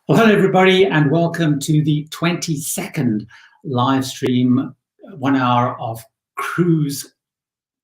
Well, hello everybody, and welcome to the 22nd live stream, 1 hour of Cruz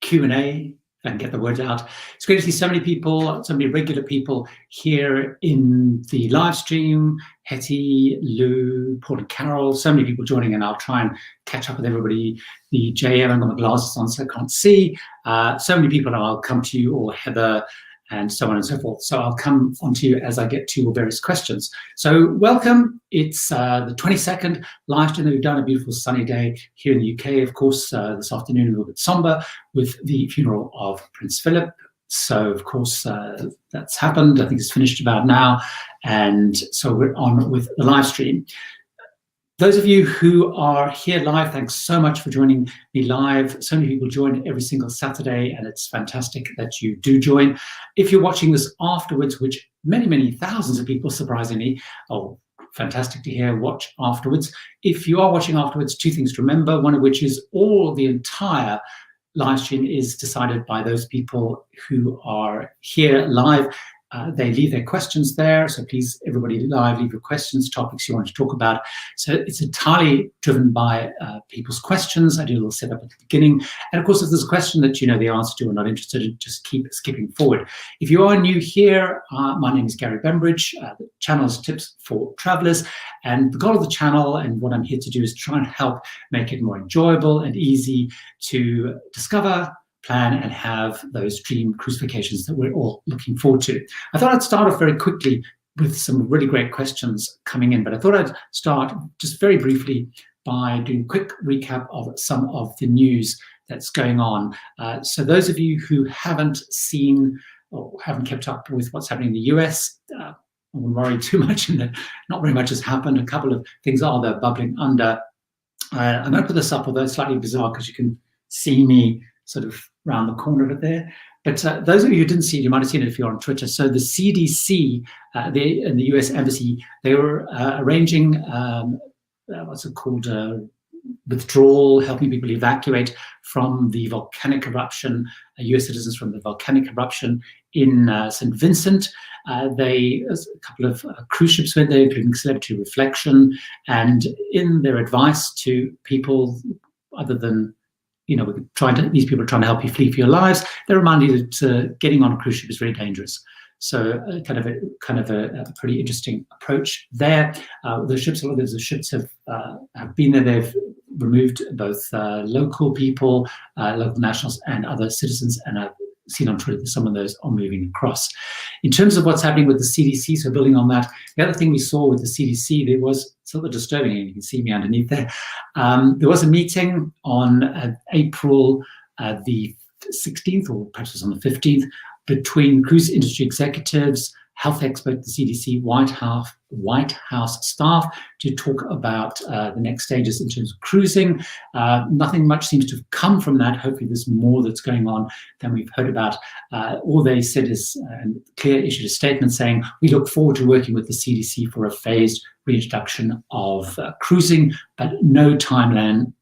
Q&A, if I can get the words out. It's great to see so many people, so many regular people here in the live stream. Hetty, Lou, Paul and Carol, so many people joining, and I'll try and catch up with everybody. The JM, I've got my glasses on so I can't see. So many people, and I'll come to you, or Heather, and so on and so forth. So I'll come on to you as I get to your various questions. So welcome. It's the 22nd live stream that we've done, a beautiful sunny day here in the UK. Of course, this afternoon a little bit somber with the funeral of Prince Philip. So of course, that's happened. I think it's finished about now. And so we're on with the live stream. Those of you who are here live, thanks so much for joining me live. So many people join every single Saturday, and it's fantastic that you do join. If you're watching this afterwards, which many, many thousands of people, surprisingly, fantastic to hear, watch afterwards. If you are watching afterwards, two things to remember, one of which is the entire live stream is decided by those people who are here live. They leave their questions there, so please, everybody live, leave your questions, topics you want to talk about. So it's entirely driven by people's questions. I do a little setup at the beginning. And of course, if there's a question that you know the answer to or not interested in, just keep skipping forward. If you are new here, my name is Gary Bembridge. The channel is Tips for Travelers. And the goal of the channel, and what I'm here to do, is try and help make it more enjoyable and easy to discover, plan, and have those dream cruise vacations that we're all looking forward to. I thought I'd start off very quickly with some really great questions coming in, but I thought I'd start just very briefly by doing a quick recap of some of the news that's going on. So those of you who haven't seen or haven't kept up with what's happening in the US, I won't worry too much in that not very much has happened. A couple of things are there bubbling under. I'm going to put this up, although it's slightly bizarre because you can see me sort of around the corner of it there. But those of you who didn't see it, you might have seen it if you're on Twitter. So the CDC and the US Embassy, they were arranging, what's it called, withdrawal, helping people evacuate from the volcanic eruption, US citizens from the volcanic eruption in St. Vincent. A couple of cruise ships went there, including Celebrity Reflection, and in their advice to people, other than these people are trying to help you flee for your lives, they remind you that getting on a cruise ship is very dangerous. So kind of a pretty interesting approach there. The ships have been there. They've removed both local people, local nationals, and other citizens, and I've seen on Twitter that some of those are moving across. In terms of what's happening with the CDC, so building on that, the other thing we saw with the CDC, there was sort of disturbing, and you can see me underneath there. There was a meeting on April the 16th, or perhaps it was on the 15th, between cruise industry executives, health expert, the CDC, White House staff, to talk about the next stages in terms of cruising. Nothing much seems to have come from that. Hopefully there's more that's going on than we've heard about. All they said is, Clear issued a statement saying, we look forward to working with the CDC for a phased reintroduction of cruising, but no timeline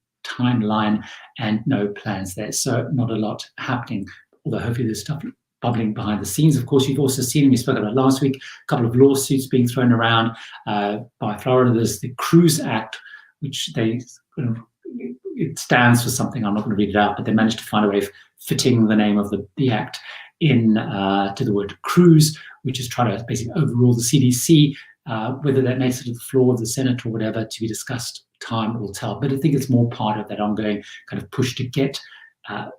and no plans there. So not a lot happening, although hopefully there's stuff bubbling behind the scenes. Of course, you've also seen, we spoke about last week, a couple of lawsuits being thrown around by Florida. There's the Cruz Act, which it stands for something. I'm not going to read it out, but they managed to find a way of fitting the name of the act in to the word cruise, which is trying to basically overrule the CDC. Whether that makes it to the floor of the Senate or whatever, to be discussed, time will tell. But I think it's more part of that ongoing kind of push to get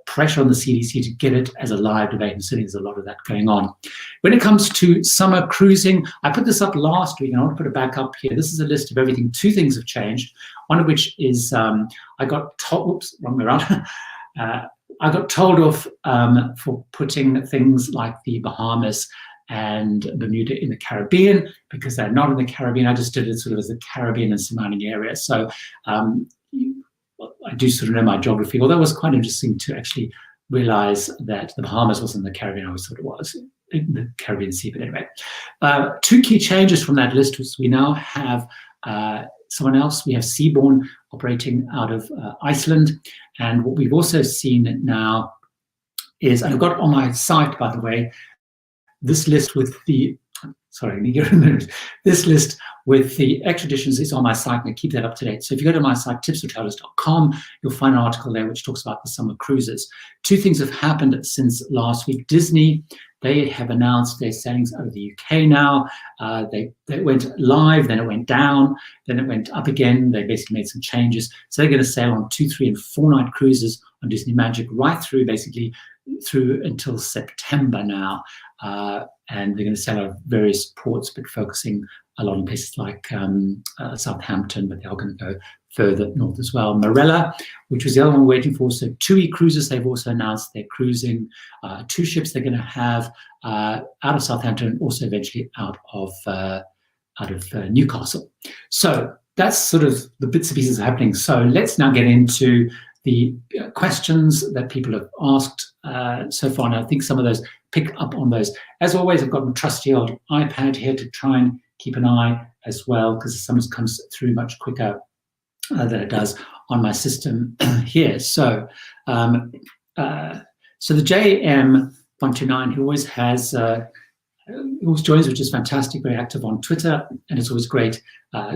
pressure on the CDC to get it as a live debate, and certainly there's a lot of that going on. When it comes to summer cruising, I put this up last week, and I want to put it back up here. This is a list of everything. Two things have changed. One of which is I got told, oops, wrong way around. I got told off for putting things like the Bahamas and Bermuda in the Caribbean, because they're not in the Caribbean. I just did it sort of as the Caribbean and surrounding area. So I do sort of know my geography, although it was quite interesting to actually realize that the Bahamas wasn't in the Caribbean. I always thought it was in the Caribbean Sea, but anyway. Two key changes from that list was we now have someone else. We have Seabourn operating out of Iceland. And what we've also seen now is, and I've got on my site, by the way, this list with the sorry, this list with the expeditions is on my site, and I keep that up to date. So if you go to my site, tipsfortravellers.com, you'll find an article there which talks about the summer cruises. Two things have happened since last week. Disney, they have announced their sailings out of the UK now. They went live, then it went down, then it went up again. They basically made some changes. So they're going to sail on 2, 3, and 4 night cruises on Disney Magic right through, basically through until September now. And they're going to sail out of various ports, but focusing a lot in places like Southampton, but they are going to go further north as well. Marella, which was the other one we're waiting for, so 2 cruises, they've also announced they're cruising 2 ships they're going to have out of Southampton and also eventually out of Newcastle. So that's sort of the bits and pieces happening. So let's now get into the questions that people have asked so far, and I think some of those pick up on those. As always, I've got my trusty old iPad here to try and keep an eye as well, because some comes through much quicker than it does on my system here. So, so the JM129, who always has, always joins, which is fantastic, very active on Twitter, and it's always great.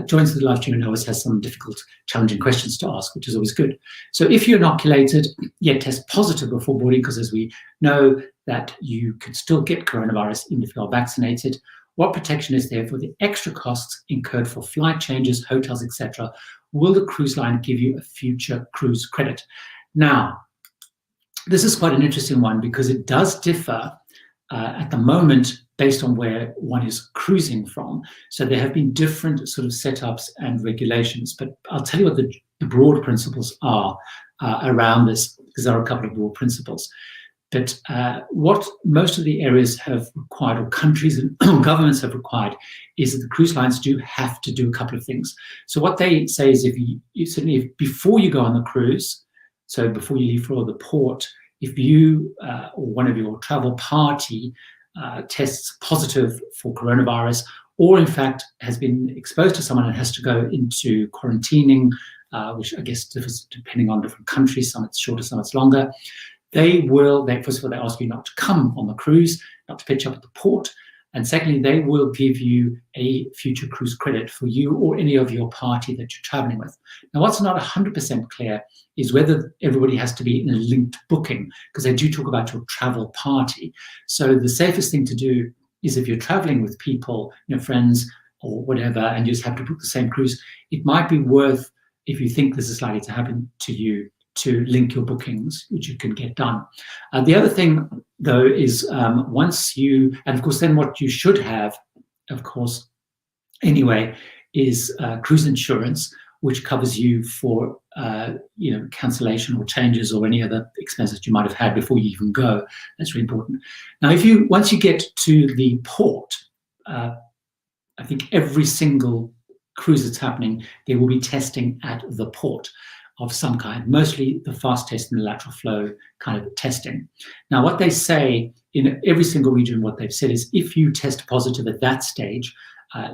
Joins the live stream and always has some difficult, challenging questions to ask, which is always good. So if you're inoculated, yet test positive before boarding, because as we know that you can still get coronavirus even if you are vaccinated, what protection is there for the extra costs incurred for flight changes, hotels, etc.? Will the cruise line give you a future cruise credit? Now, this is quite an interesting one because it does differ at the moment based on where one is cruising from. So there have been different sort of setups and regulations, but I'll tell you what the broad principles are around this, because there are a couple of broad principles. But what most of the areas have required, or countries and governments have required, is that the cruise lines do have to do a couple of things. So what they say is if before you go on the cruise, so before you leave for the port, if you or one of your travel party tests positive for coronavirus, or in fact has been exposed to someone and has to go into quarantining, which I guess differs depending on different countries, some it's shorter, some it's longer, first of all, they ask you not to come on the cruise, not to pitch up at the port. And secondly, they will give you a future cruise credit for you or any of your party that you're traveling with. Now, what's not 100% clear is whether everybody has to be in a linked booking, because they do talk about your travel party. So the safest thing to do is if you're traveling with people, friends or whatever, and you just have to book the same cruise, it might be worth, if you think this is likely to happen to you, to link your bookings, which you can get done. The other thing, though, is once you, and of course, then what you should have, of course, anyway, is cruise insurance, which covers you for cancellation or changes or any other expenses you might have had before you even go. That's really important. Now, once you get to the port, I think every single cruise that's happening, there will be testing at the port of some kind, mostly the fast test and the lateral flow kind of testing. Now, what they say in every single region, what they've said is if you test positive at that stage,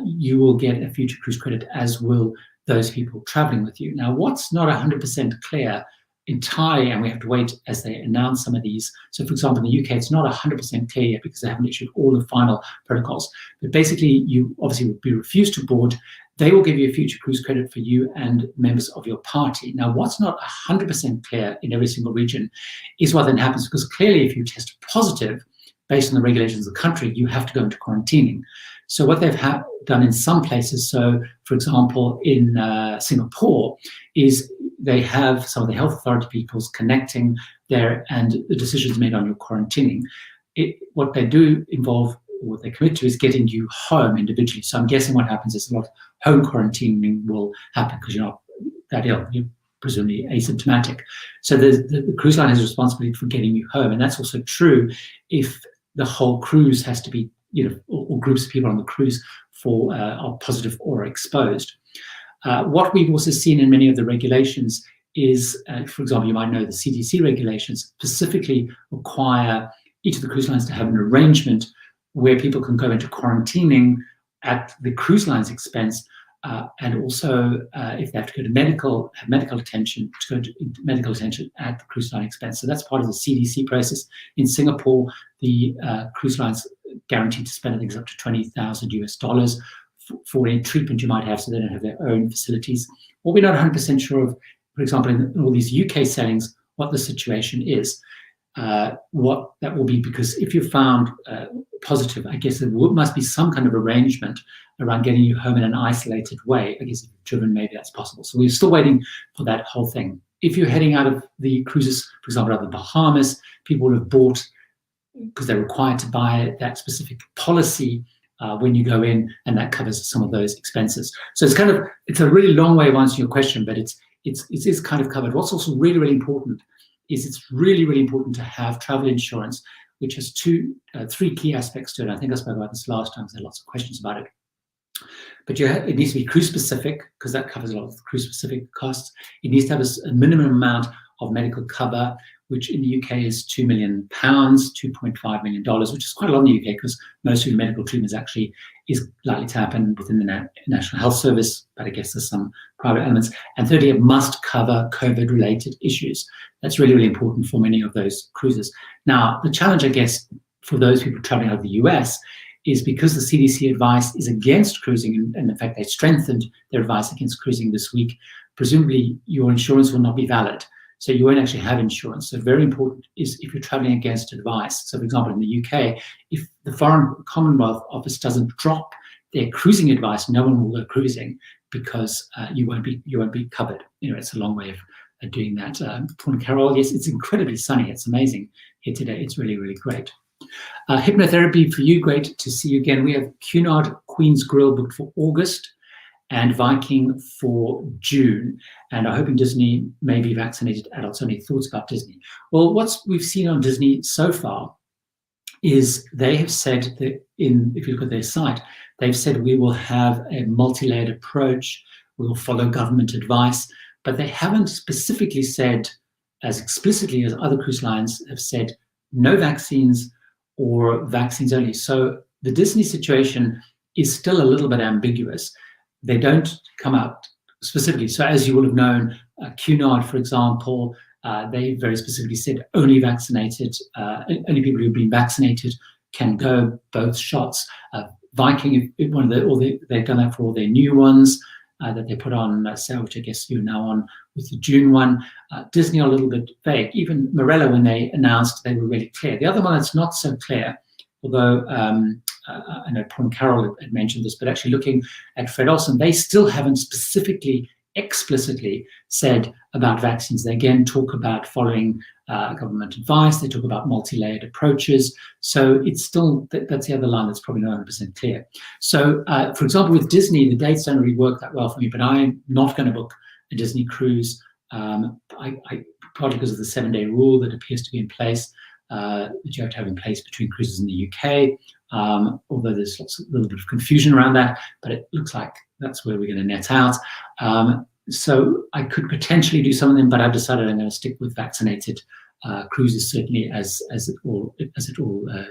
you will get a future cruise credit, as will those people traveling with you. Now, what's not 100% clear entirely, and we have to wait as they announce some of these. So, for example, in the UK, it's not 100% clear yet because they haven't issued all the final protocols. But basically, you obviously would be refused to board. They will give you a future cruise credit for you and members of your party. Now, what's not 100% clear in every single region is what then happens, because clearly if you test positive, based on the regulations of the country, you have to go into quarantining. So what they've done in some places, so for example, in Singapore, is they have some of the health authority peoples connecting there and the decisions made on your quarantining. What they do involve, what they commit to, is getting you home individually. So I'm guessing what happens is a lot of home quarantining will happen because you're not that ill. You're presumably asymptomatic. So the cruise line has responsibility for getting you home. And that's also true if the whole cruise has to be, or groups of people on the cruise are positive or exposed. What we've also seen in many of the regulations is, for example, you might know the CDC regulations specifically require each of the cruise lines to have an arrangement where people can go into quarantining at the cruise line's expense and also if they have to go to have medical attention, to go to medical attention at the cruise line expense. So that's part of the CDC process. In Singapore, the cruise lines guaranteed to spend, I think, up to $20,000 for any treatment you might have, so they don't have their own facilities. What we're not 100% sure of, for example, in all these UK sailings, what the situation is. What that will be, because if you're found positive, I guess there must be some kind of arrangement around getting you home in an isolated way. I guess if you've driven, maybe that's possible. So we're still waiting for that whole thing. If you're heading out of the cruises, for example, out of the Bahamas, people would have bought, because they're required to buy that specific policy when you go in, and that covers some of those expenses. So it's a really long way of answering your question, but it is kind of covered. What's also really, really important is it's really, really important to have travel insurance, which has three key aspects to it. I think I spoke about this last time, because there are lots of questions about it. But it needs to be cruise specific, because that covers a lot of the cruise specific costs. It needs to have a minimum amount of medical cover, which in the UK is £2 million, $2.5 million, which is quite a lot in the UK, because most of the medical treatment actually is likely to happen within the National Health Service, but I guess there's some private elements. And thirdly, it must cover COVID-related issues. That's really, really important for many of those cruises. Now, the challenge, I guess, for those people traveling out of the US is because the CDC advice is against cruising, and in fact, they strengthened their advice against cruising this week, presumably your insurance will not be valid. So you won't actually have insurance. So very important is if you're traveling against advice. So for example, in the UK, if the Foreign Commonwealth Office doesn't drop their cruising advice, no one will go cruising, because you won't be covered. You know, it's a long way of doing that. Paul and Carol, yes, it's incredibly sunny. It's amazing here today. It's really, really great. Hypnotherapy for you, great to see you again. We have Cunard Queen's Grill booked for August and Viking for June, and are hoping Disney may be vaccinated adults. Any thoughts about Disney? Well, what we've seen on Disney so far is they have said that if you look at their site, they've said we will have a multi-layered approach, we will follow government advice, but they haven't specifically said, as explicitly as other cruise lines have said, no vaccines or vaccines only. So the Disney situation is still a little bit ambiguous. They don't come out specifically. So as you will have known, Cunard, for example, they very specifically said only vaccinated, only people who've been vaccinated can go, both shots. Viking, they've done that for all their new ones that they put on sale, which I guess you're now on with the June one. Disney are a little bit vague. Even Morello, when they announced, they were really clear. The other one that's not so clear, although I know Paul and Carol had mentioned this, but actually looking at Fred Olsen, they still haven't specifically, explicitly said about vaccines. They again talk about following government advice. They talk about multi-layered approaches. So it's still, that's the other line that's probably not 100% clear. So for example, with Disney, the dates don't really work that well for me, but I'm not going to book a Disney cruise, partly because of the 7-day rule that appears to be in place, that you have to have in place between cruises in the UK. Although there's a little bit of confusion around that, but it looks like that's where we're going to net out. So I could potentially do some of them, but I've decided I'm going to stick with vaccinated cruises, certainly as it all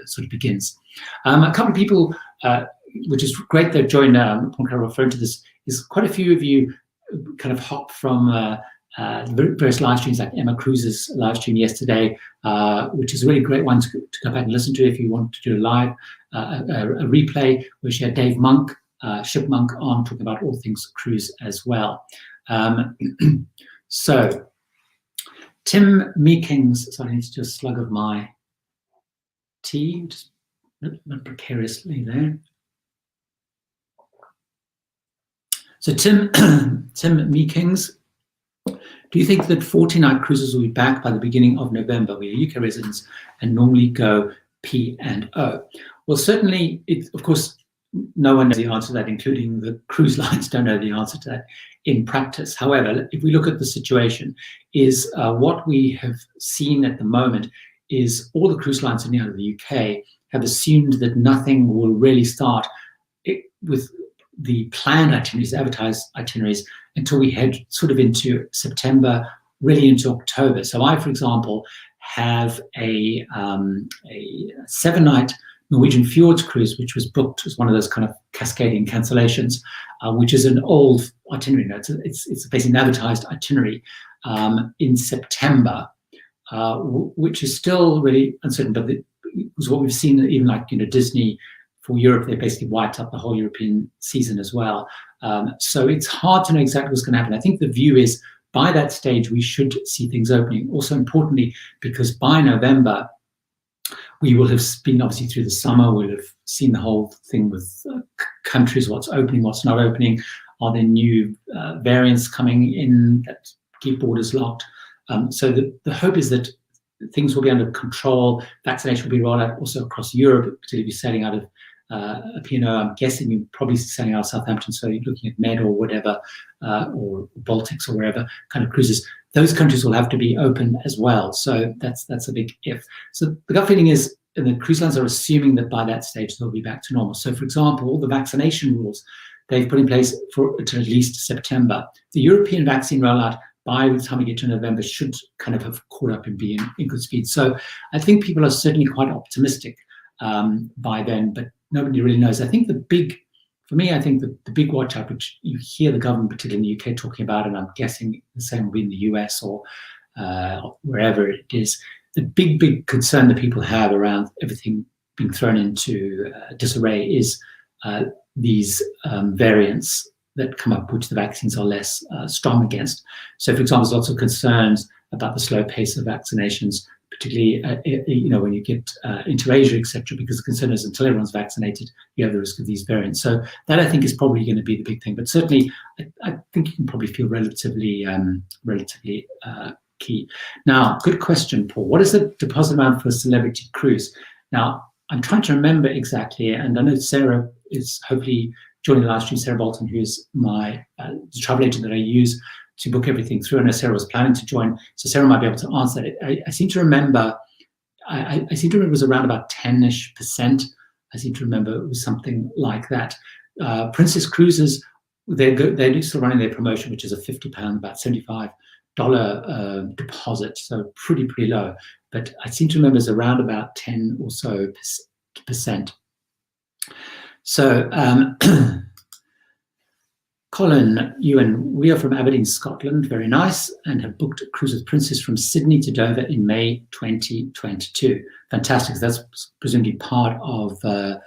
sort of begins. A couple of people, which is great, they've joined. Paul Carroll referring to this, is quite a few of you kind of hop from various live streams, like Emma Cruz's live stream yesterday, which is a really great one to go back and listen to if you want to do a live a replay, where she had Dave Monk, Ship Monk, on talking about all things cruise as well. So Tim Meekings, sorry, I need to do a slug of my tea, just precariously there. So Tim Meekings, do you think that 40-night cruises will be back by the beginning of November? We are UK residents and normally go P&O. Well, certainly, of course, no one knows the answer to that, including the cruise lines don't know the answer to that in practice. However, if we look at the situation, is what we have seen at the moment is all the cruise lines in the UK have assumed that nothing will really start with the planned itineraries, advertised itineraries, until we head sort of into September, really into October. So I, for example, have a 7-night Norwegian Fjords cruise, which was booked as one of those kind of cascading cancellations, which is an old itinerary. No, it's basically an advertised itinerary in September, which is still really uncertain. But it was what we've seen, even like Disney for Europe, they basically wiped up the whole European season as well. So it's hard to know exactly what's going to happen. I think the view is by that stage we should see things opening. Also importantly, because by November we will have been obviously through the summer, we'll have seen the whole thing with countries, what's opening, what's not opening. Are there new variants coming in that keep borders locked? So the hope is that things will be under control. Vaccination will be rolled out also across Europe, particularly if you're sailing out of P&O. I'm guessing you're probably sailing out of Southampton, so you're looking at Med or whatever, or Baltics or wherever kind of cruises. Those countries will have to be open as well. So that's a big if. So the gut feeling is, and the cruise lines are assuming that by that stage they'll be back to normal. So for example, all the vaccination rules they've put in place to at least September. The European vaccine rollout by the time we get to November should kind of have caught up and be in good speed. So I think people are certainly quite optimistic by then, but nobody really knows. I think the big watch out, which you hear the government, particularly in the UK, talking about, and I'm guessing the same will be in the US or wherever it is, the big concern that people have around everything being thrown into disarray is these variants that come up, which the vaccines are less strong against. So, for example, there's lots of concerns about the slow pace of vaccinations, particularly when you get into Asia, etc., because the concern is until everyone's vaccinated, you have the risk of these variants. So that, I think, is probably going to be the big thing. But certainly, I think you can probably feel relatively key. Now, good question, Paul. What is the deposit amount for a celebrity cruise? Now, I'm trying to remember exactly, and I know Sarah is hopefully joining the live stream, Sarah Bolton, who is my travel agent that I use to book everything through. I know Sarah was planning to join, so Sarah might be able to answer it. I seem to remember, I seem to remember it was around about 10-ish%. I seem to remember it was something like that. Princess Cruises, they're still running their promotion, which is a £50, about $75 deposit, so pretty low. But I seem to remember it's around about 10 or so percent. So, Colin Ewan, we are from Aberdeen, Scotland, very nice, and have booked a cruise with Princess from Sydney to Dover in May 2022. Fantastic. That's presumably part of the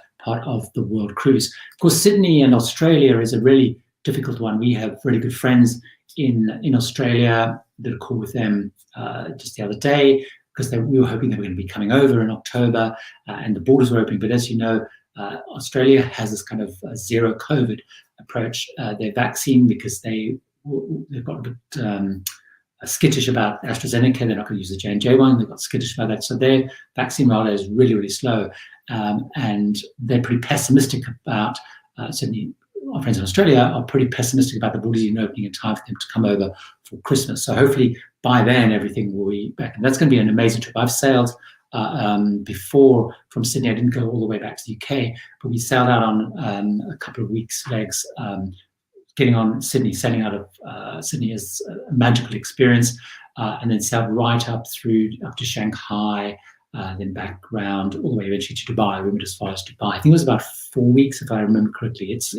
world cruise. Of course, Sydney and Australia is a really difficult one. We have really good friends in Australia. Did a call with them just the other day because we were hoping they were going to be coming over in October and the borders were opening. But as you know, Australia has this kind of zero COVID approach. Their vaccine, because they've got a bit skittish about AstraZeneca, they're not going to use the J&J one, they've got skittish about that. So their vaccine rollout is really slow. And they're pretty pessimistic about, certainly our friends in Australia are pretty pessimistic about the borders even opening in time for them to come over for Christmas. So hopefully by then everything will be back. And that's going to be an amazing trip. I've sailed before from Sydney. I didn't go all the way back to the UK, but we sailed out on a couple of weeks' legs, getting on Sydney, sailing out of Sydney is a magical experience, and then sailed right up to Shanghai, then back round all the way eventually to Dubai. We went as far as Dubai. I think it was about 4 weeks, if I remember correctly. It's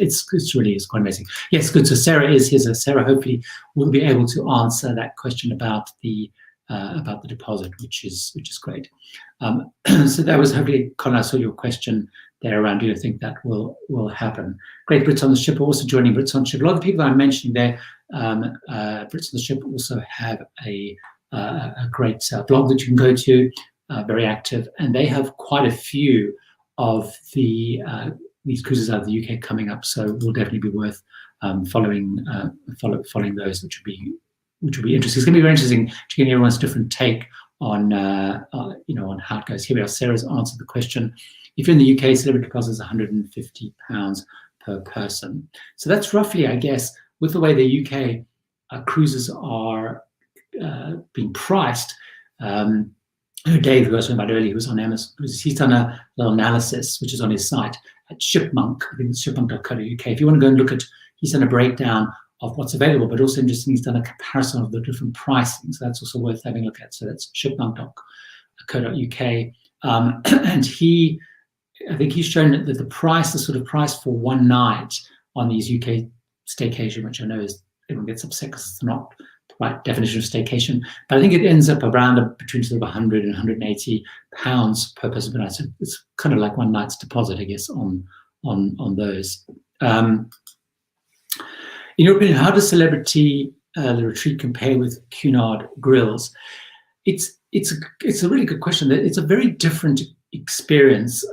really quite amazing. Yes, good. So Sarah is here. So Sarah hopefully will be able to answer that question about the deposit, which is great. So that was hopefully, Connor, I saw your question there around, do you think that will happen? Great. Brits on the Ship are also joining. Brits on the Ship. A lot of the people I'm mentioning there, Brits on the Ship also have a great blog that you can go to, very active, and they have quite a few of these cruises out of the UK coming up. So will definitely be worth following those, which will be interesting. It's going to be very interesting to get everyone's different take on on how it goes. Here we are. Sarah's answered the question. If you're in the UK, celebrity deposit is £150 per person. So that's roughly, I guess, with the way the UK cruises are being priced. Dave, who I was talking about earlier, who was on Amazon, he's done a little analysis, which is on his site at Shipmonk. I think it's shipmonk.co.uk. If you want to go and look at, he's done a breakdown of what's available, but also interesting, he's done a comparison of the different pricing. So that's also worth having a look at. So that's shipmonk.co.uk. And he I think he's shown that the price, the sort of price for one night on these UK staycation, which I know is everyone gets upset because it's not the right definition of staycation, but I think it ends up around between sort of 100 and 180 pounds per person per night. So it's kind of like one night's deposit, I guess, on those. In your opinion, how does Celebrity the retreat compare with Cunard grills? It's a really good question. It's a very different experience.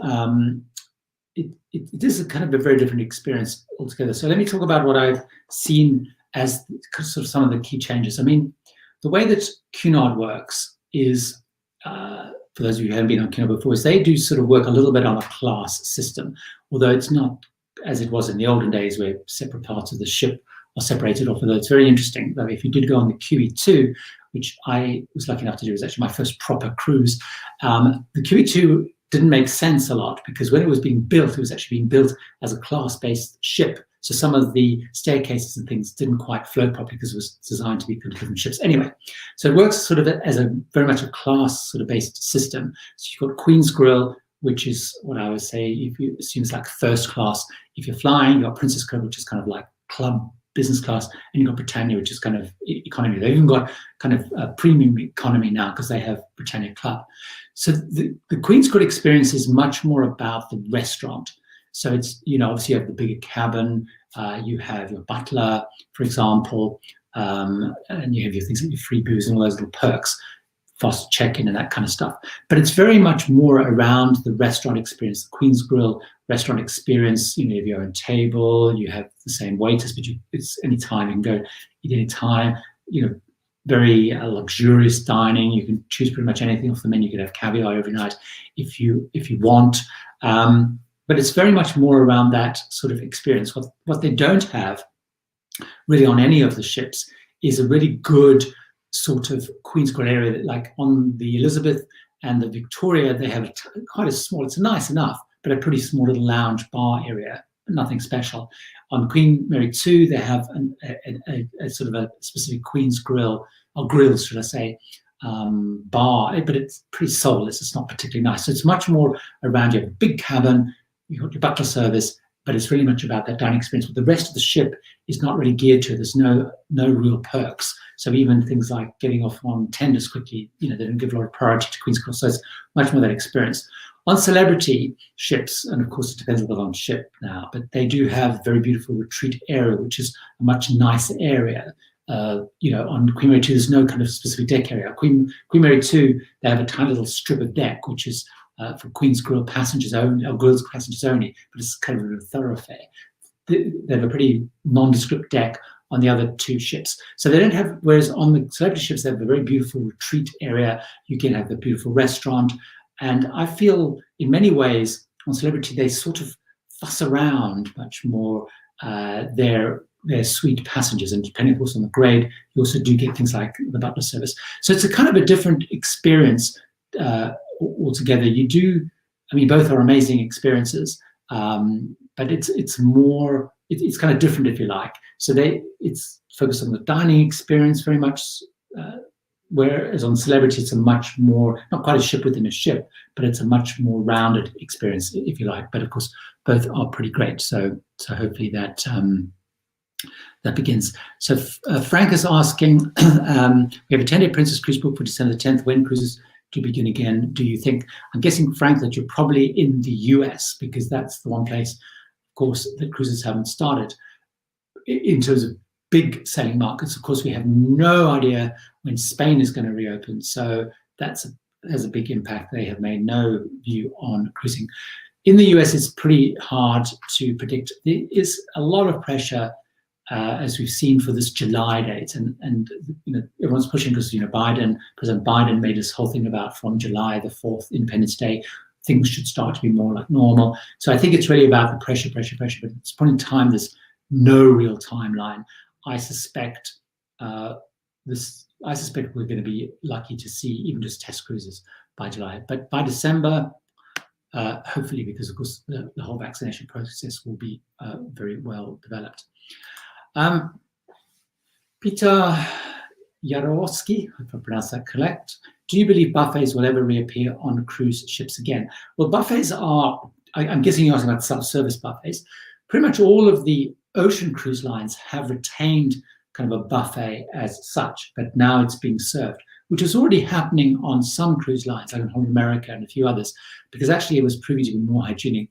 It is a kind of a very different experience altogether. So let me talk about what I've seen as sort of some of the key changes. I mean, the way that Cunard works is, for those of you who haven't been on Cunard before, is they do sort of work a little bit on a class system, although it's not as it was in the olden days where separate parts of the ship are separated off. Although it's very interesting that if you did go on the QE2, which I was lucky enough to do, it was actually my first proper cruise, the QE2 didn't make sense a lot because when it was being built, it was actually being built as a class-based ship. So some of the staircases and things didn't quite flow properly because it was designed to be different ships. Anyway, so it works sort of as a very much a class sort of based system. So you've got Queen's Grill, which is what I would say, if you assume it's like first class. If you're flying, you've got Princess Club, which is kind of like club business class, and you've got Britannia, which is kind of economy. They've even got kind of premium economy now because they have Britannia Club. So the Queen's Grill experience is much more about the restaurant. So it's, you know, obviously you have the bigger cabin, you have your butler, for example, and you have your things like your free booze and all those little perks, fast check-in and that kind of stuff. But it's very much more around the restaurant experience, the Queen's Grill restaurant experience. You know, you have your own table, you have the same waiters, but it's any time you can go eat any time. You know, very luxurious dining. You can choose pretty much anything off the menu. You could have caviar every night if you want. But it's very much more around that sort of experience. What they don't have really on any of the ships is a really good sort of Queen's Grill area that, like on the Elizabeth and the Victoria, they have quite a small, it's nice enough, but a pretty small little lounge bar area, nothing special. On Queen Mary 2, they have a sort of a specific Queen's Grill, or grills, should I say, bar, but it's pretty soulless. It's not particularly nice. So it's much more around your big cabin, you've got your butler service, but it's really much about that dining experience. But the rest of the ship is not really geared to it. There's no real perks. So even things like getting off on tenders quickly, you know, they don't give a lot of priority to Queen's Grill. So it's much more that experience. On Celebrity ships, and of course it depends a lot on ship now, but they do have a very beautiful retreat area, which is a much nicer area. You know, on Queen Mary 2, there's no kind of specific deck area. Queen Mary 2, they have a tiny little strip of deck, which is for Queen's Grill passengers only, or Grill's passengers only, but it's kind of a thoroughfare. They have a pretty nondescript deck on the other two ships. So they don't have, whereas on the Celebrity ships, they have a very beautiful retreat area. You can have the beautiful restaurant. And I feel in many ways on Celebrity, they sort of fuss around much more their suite passengers. And depending, of course, on the grade, you also do get things like the butler service. So it's a kind of a different experience altogether. You do, I mean, both are amazing experiences, but it's more, it's kind of different, if you like. So it's focused on the dining experience very much, whereas on Celebrity, it's a much more, not quite a ship within a ship, but it's a much more rounded experience, if you like. But of course, both are pretty great. So hopefully that that begins. So Frank is asking, we have a 10-day Princess Cruise book for December the 10th. When cruises to begin again, do you think? I'm guessing, Frank, that you're probably in the US, because that's the one place, of course, that cruises haven't started. In terms of big sailing markets, of course, we have no idea when Spain is going to reopen. So that has a big impact. They have made no view on cruising. In the US, it's pretty hard to predict. There is a lot of pressure, as we've seen, for this July date, and you know, everyone's pushing because, you know, President Biden made this whole thing about from July the 4th, Independence Day, things should start to be more like normal. So I think it's really about the pressure. But at this point in time, there's no real timeline. I suspect we're going to be lucky to see even just test cruises by July. But by December, hopefully, because of course the whole vaccination process will be very well developed. Peter Jarowski, if I pronounce that correct, do you believe buffets will ever reappear on cruise ships again? Well, buffets are I'm guessing you're asking about self-service buffets. Pretty much all of the ocean cruise lines have retained kind of a buffet as such, but now it's being served, which is already happening on some cruise lines, like in Hong America and a few others, because actually it was proving to be more hygienic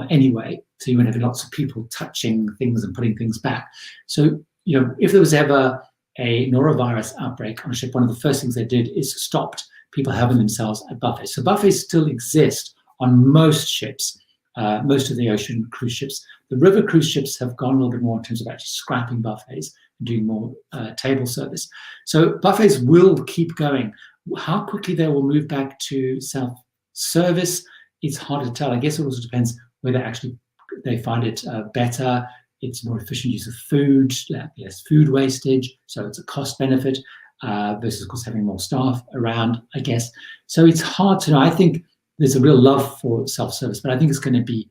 anyway. So you won't have lots of people touching things and putting things back. So, you know, if there was ever a norovirus outbreak on a ship, one of the first things they did is stopped people having themselves at buffets. So buffets still exist on most ships, most of the ocean cruise ships. The river cruise ships have gone a little bit more in terms of actually scrapping buffets and doing more table service. So buffets will keep going. How quickly they will move back to self-service, it's hard to tell. I guess it also depends whether actually they find it better. It's more efficient use of food, less food wastage, so it's a cost benefit versus, of course, having more staff around, I guess. So it's hard to know. I think there's a real love for self-service, but I think it's going to be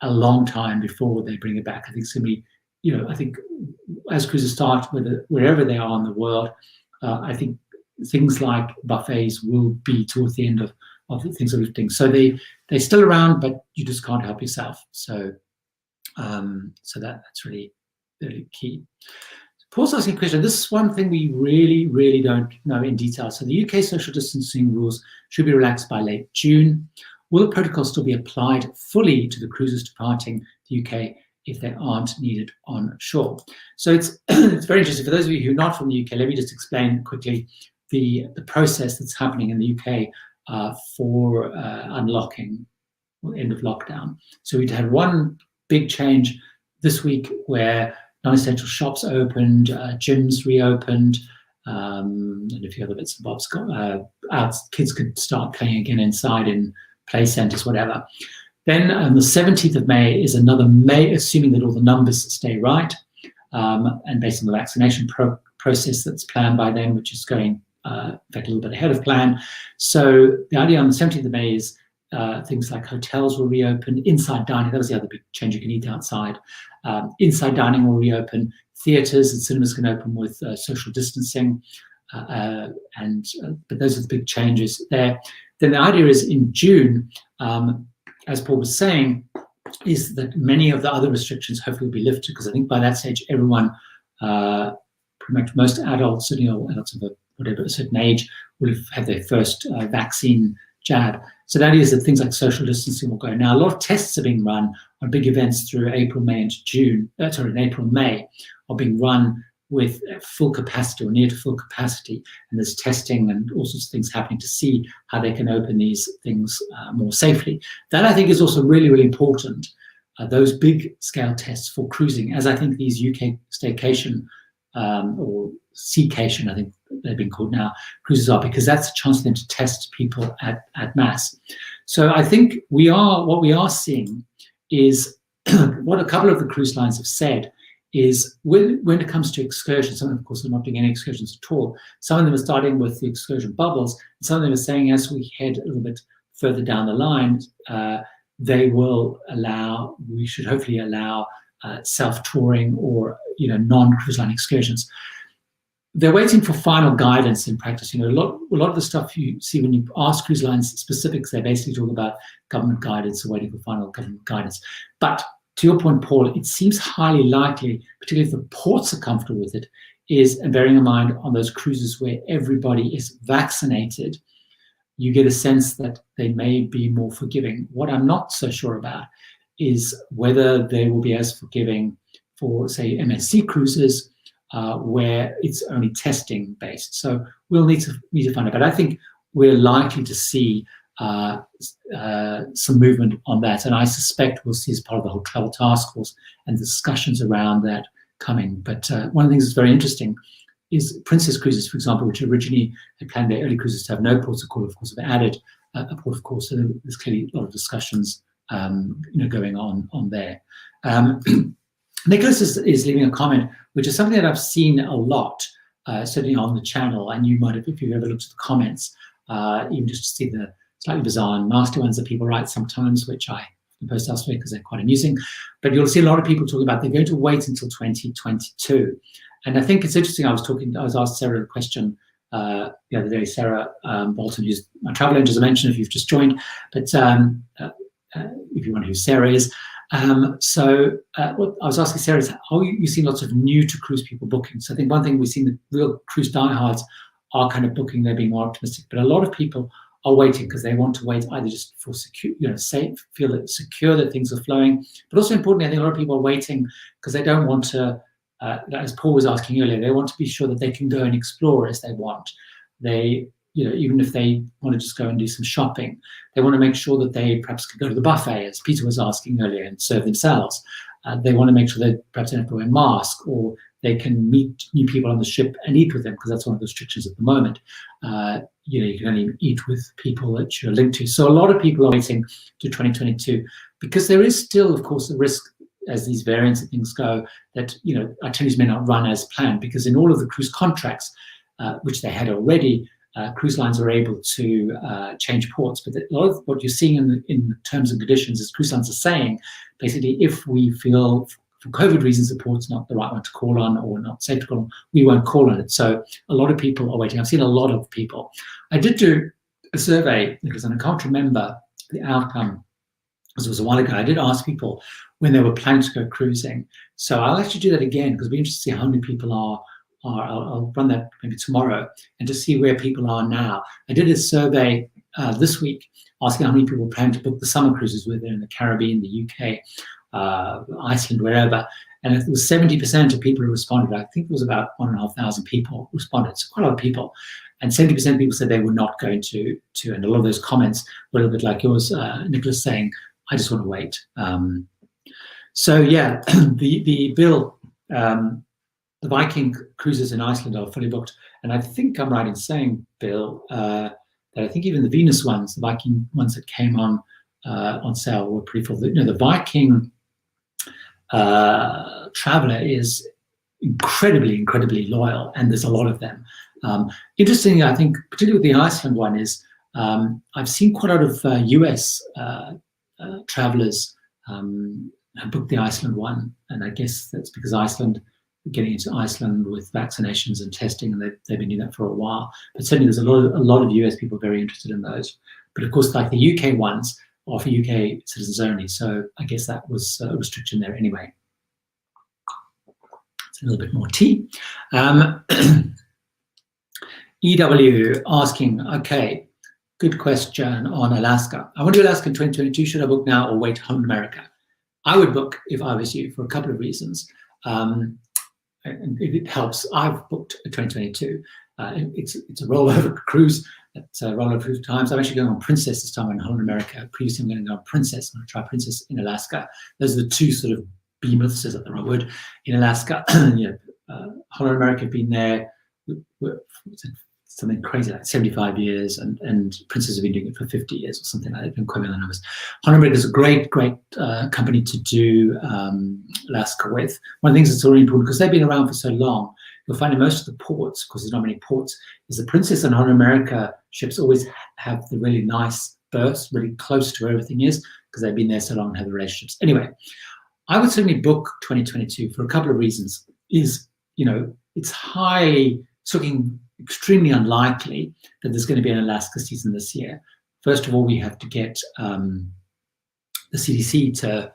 a long time before they bring it back. I think it's going to be, you know, I think as cruises start, wherever they are in the world, I think things like buffets will be towards the end of the things that we're doing. So they're still around, but you just can't help yourself. So that's really, really key. Paul's asking a question. This is one thing we really, really don't know in detail. So the UK social distancing rules should be relaxed by late June. Will the protocol still be applied fully to the cruises departing the UK if they aren't needed on shore? So it's it's very interesting. For those of you who are not from the UK, let me just explain quickly the process that's happening in the UK for unlocking or end of lockdown. So we'd had one big change this week where non-essential shops opened, gyms reopened, and a few other bits and bobs got out. Kids could start playing again inside in play centres, whatever. Then on the 17th of May is another May, assuming that all the numbers stay right, and based on the vaccination process that's planned by them, which is going, in fact, a little bit ahead of plan. So the idea on the 17th of May is things like hotels will reopen, inside dining, that was the other big change, you can eat outside. Inside dining will reopen, theatres and cinemas can open with social distancing, but those are the big changes there. Then the idea is in June, as Paul was saying, is that many of the other restrictions hopefully will be lifted, because I think by that stage everyone, pretty much most adults, certainly adults of a certain age, will have had their first vaccine jab. So that is that things like social distancing will go. Now, a lot of tests are being run on big events through April, May into June. In April, May are being run with full capacity or near to full capacity. And there's testing and all sorts of things happening to see how they can open these things more safely. That, I think, is also really, really important. Those big scale tests for cruising, as I think these UK staycation or seacation, I think they've been called now, cruises are, because that's a chance for them to test people at mass. So I think what we are seeing is what a couple of the cruise lines have said is when it comes to excursions, some of them, of course, are not doing any excursions at all. Some of them are starting with the excursion bubbles, and some of them are saying as we head a little bit further down the line, we should hopefully allow self-touring or non-cruise line excursions. They're waiting for final guidance in practice. A lot of the stuff you see when you ask cruise lines specifics, they basically talk about government guidance or waiting for final government guidance. But to your point, Paul, it seems highly likely, particularly if the ports are comfortable with it, and bearing in mind on those cruises where everybody is vaccinated, you get a sense that they may be more forgiving. What I'm not so sure about is whether they will be as forgiving for, say, MSC cruises, where it's only testing based. So we'll need to find out. But I think we're likely to see some movement on that, and I suspect we'll see as part of the whole travel task force and discussions around that coming. But one of the things that's very interesting is Princess Cruises, for example, which originally had planned their early cruises to have no ports of call, of course, have added a port of call. So there's clearly a lot of discussions going on there. Nicholas is leaving a comment, which is something that I've seen a lot, certainly on the channel, and you might have, if you've ever looked at the comments, even just to see the slightly bizarre and nasty ones that people write sometimes, which I post elsewhere because they're quite amusing. But you'll see a lot of people talking about they're going to wait until 2022. And I think it's interesting. I was asked Sarah a question the other day, Sarah Bolton, who's my travel agent, as I mentioned, if you've just joined. But if you wonder who Sarah is. What I was asking Sarah is how you've seen lots of new to cruise people booking. So I think one thing we've seen, the real cruise diehards are kind of booking, they're being more optimistic, but a lot of people are waiting because they want to wait either just for secure, safe, feel it secure that things are flowing, but also importantly, I think a lot of people are waiting because they don't want to, as Paul was asking earlier, they want to be sure that they can go and explore as they want. They, even if they want to just go and do some shopping, they want to make sure that they perhaps could go to the buffet, as Peter was asking earlier, and serve themselves. They want to make sure they perhaps don't have to wear a mask, or they can meet new people on the ship and eat with them, because that's one of the restrictions at the moment. You can only eat with people that you're linked to. So a lot of people are waiting to 2022, because there is still, of course, the risk as these variants and things go that, itineraries may not run as planned, because in all of the cruise contracts, which they had already, cruise lines are able to change ports. But a lot of what you're seeing in the terms and conditions is cruise lines are saying, basically, if we feel for COVID reasons the port's not the right one to call on or not safe to call on, we won't call on it. So a lot of people are waiting. I've seen a lot of people. I did do a survey, because I can't remember the outcome, because it was a while ago. I did ask people when they were planning to go cruising. So I'll actually do that again, because we're interested to see how many people are. I'll run that maybe tomorrow, and to see where people are now. I did a survey this week asking how many people plan to book the summer cruises, whether in the Caribbean, the UK, Iceland, wherever. And it was 70% of people who responded. I think it was about 1,500 people responded, so quite a lot of people. And 70% of people said they were not going to, and a lot of those comments were a little bit like yours, Nicholas, saying, I just want to wait. So yeah, the Bill, the Viking cruises in Iceland are fully booked. And I think I'm right in saying, Bill, that I think even the Venus ones, the Viking ones that came on sale were pretty full. The Viking traveler is incredibly loyal, and there's a lot of them. Interestingly, I think, particularly with the Iceland one, is I've seen quite a lot of US travelers have booked the Iceland one, and I guess that's because getting into Iceland with vaccinations and testing, and they've been doing that for a while. But certainly there's a lot of US people very interested in those. But of course, like the UK ones are for UK citizens only. So I guess that was a restriction there anyway. It's a little bit more tea. EW asking, okay, good question on Alaska. I want to do Alaska in 2022. Should I book now or wait home to America? I would book if I was you, for a couple of reasons. And it helps. I've booked 2022. It's a rollover cruise. It's a rollover cruise times. I'm actually going on Princess this time in Holland, America. Previously, I'm going to go on Princess. I'm going to try Princess in Alaska. Those are the two sort of behemoths, is that the right word, in Alaska. Holland, America have been there something crazy like 75 years, and Princess have been doing it for 50 years or something like that. Don't quote me on the numbers. Holland, America is a great company to do Alaska with. One of the things that's really important, because they've been around for so long, you'll find in most of the ports, because there's not many ports, is the Princess and Holland America ships always have the really nice berths, really close to where everything is, because they've been there so long and have the relationships. Anyway, I would certainly book 2022 for a couple of reasons. It's looking extremely unlikely that there's going to be an Alaska season this year. First of all, we have to get the CDC to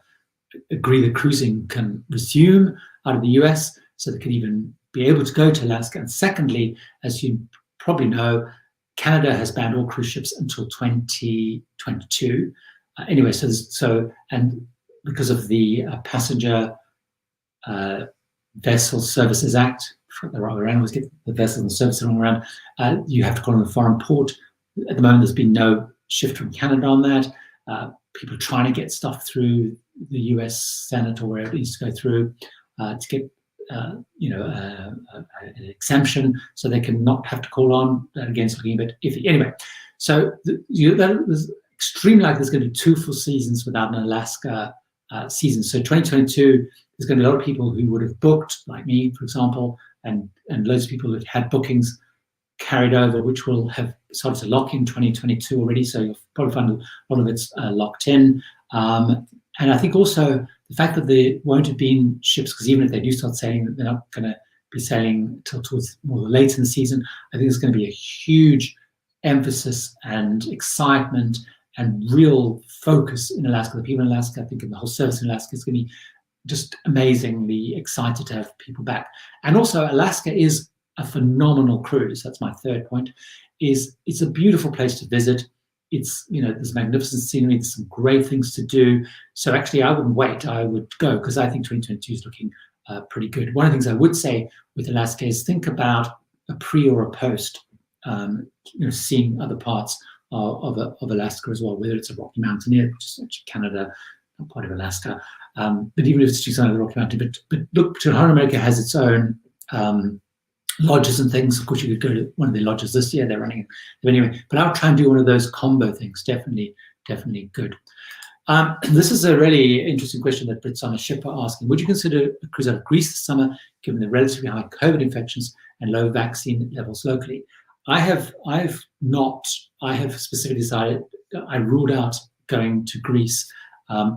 agree that cruising can resume out of the US, so they can even be able to go to Alaska. And secondly, as you probably know, Canada has banned all cruise ships until 2022. Anyway, and because of the Passenger Vessel Services Act, the right way around, always get the vessels and services wrong around, you have to call on the foreign port. At the moment, there's been no shift from Canada on that. People are trying to get stuff through the US Senate or wherever it needs to go through to get an exemption, so they can not have to call on. That again is looking a bit iffy. Anyway, so there's extremely likely there's going to be 2 full seasons without an Alaska season. So 2022, there's going to be a lot of people who would have booked, like me, for example, and loads of people that had bookings carried over, which will have started to lock in 2022 already. So you'll probably find a lot of it's locked in. And I think also the fact that there won't have been ships, because even if they do start sailing, they're not going to be sailing until towards more late in the season. I think there's going to be a huge emphasis and excitement and real focus in Alaska. The people in Alaska, I think, and the whole service in Alaska is going to be just amazingly excited to have people back. And also, Alaska is a phenomenal cruise. That's my third point. It's a beautiful place to visit. It's, you know, there's magnificent scenery, there's some great things to do. So actually, I wouldn't wait. I would go, because I think 2022 is looking pretty good. One of the things I would say with Alaska is think about a pre or a post, you know, seeing other parts of Alaska as well, whether it's a Rocky Mountaineer, which is actually Canada, not part of Alaska, but even if it's just on the Rocky Mountain. But look, Cunard America has its own lodges and things. Of course, you could go to one of the lodges this year. They're running it anyway. But I'll try and do one of those combo things. Definitely good. This is a really interesting question that Brit Summer Shipper asking. Would you consider a cruise out of Greece this summer, given the relatively high COVID infections and low vaccine levels locally? I have specifically decided, I ruled out going to Greece. I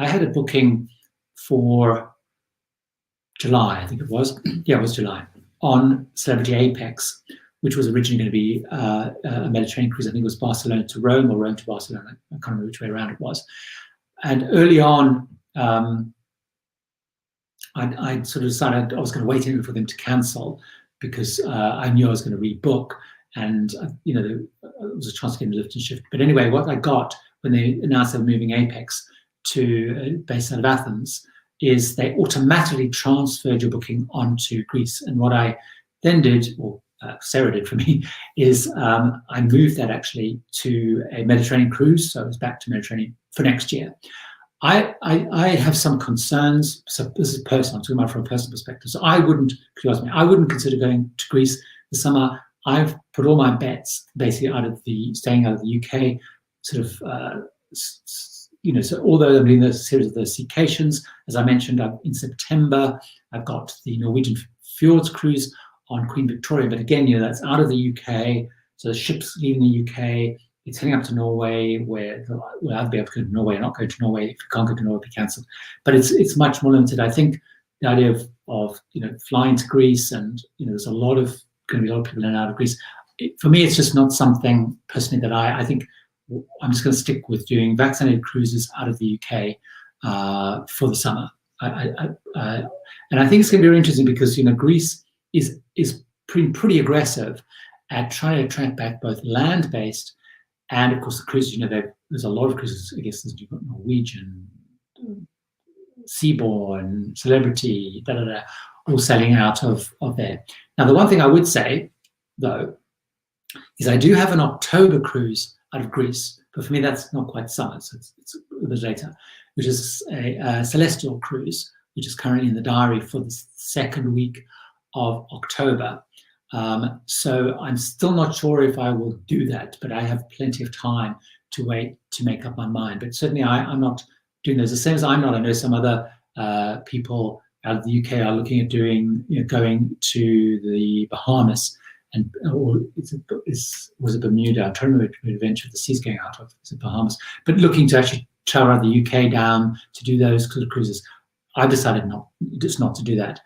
had a booking for July, I think it was. Yeah, it was July, on Celebrity Apex, which was originally going to be a Mediterranean cruise. I think it was Barcelona to Rome or Rome to Barcelona. I can't remember which way around it was. And early on, I sort of decided I was going to wait in for them to cancel, because I knew I was going to rebook, and you know, there was a chance to get a lift and shift. But anyway, what I got when they announced they were moving Apex to based out of Athens is they automatically transferred your booking onto Greece. And what I then did, or Sarah did for me, is I moved that actually to a Mediterranean cruise. So it was back to Mediterranean for next year. I have some concerns. So this is personal. I'm talking about from a personal perspective. So I wouldn't consider going to Greece this summer. I've put all my bets basically staying out of the UK, sort of, you know, so although I'm doing the series of the Seacations, as I mentioned, in September, I've got the Norwegian Fjords cruise on Queen Victoria. But again, you know, that's out of the UK. So the ship's leaving the UK. It's heading up to Norway, where I'll be able to go to Norway and not go to Norway. If you can't go to Norway, it'll be cancelled. But it's much more limited. I think the idea of you know, flying to Greece, and you know, there's going to be a lot of people in and out of Greece. For me, it's just not something personally that I think I'm just going to stick with doing vaccinated cruises out of the UK for the summer. And I think it's going to be really interesting because, you know, Greece is pretty aggressive at trying to attract back both land-based and, of course, the cruises. You know, there's a lot of cruises. I guess you've got Norwegian, Seabourn, Celebrity, all selling out of there. Now, the one thing I would say, though, is I do have an October cruise out of Greece, but for me that's not quite summer, so it's a bit later, which is a Celestial cruise, which is currently in the diary for the second week of October. So I'm still not sure if I will do that, but I have plenty of time to wait to make up my mind. But certainly I'm not doing those. The same as I'm not. I know some other people out of the UK are looking at doing, you know, going to the Bahamas, or was it Bermuda? I'm trying to remember the adventure the sea's going out of. Is it Bahamas? But looking to actually travel out of the UK down to do those cruises. I've decided just not to do that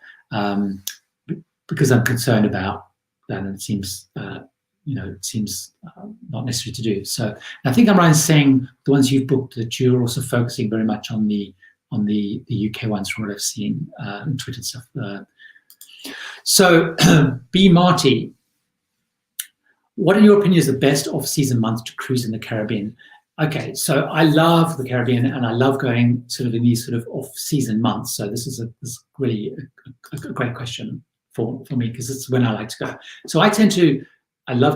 because I'm concerned about that, and it seems not necessary to do. So I think I'm right in saying the ones you've booked that you're also focusing very much on the UK ones from what I've seen and Twitter stuff. So B. Marty, what in your opinion is the best off-season month to cruise in the Caribbean? Okay, so I love the Caribbean and I love going sort of in these sort of off-season months. So this is really a great question for me, because it's when I like to go. So I love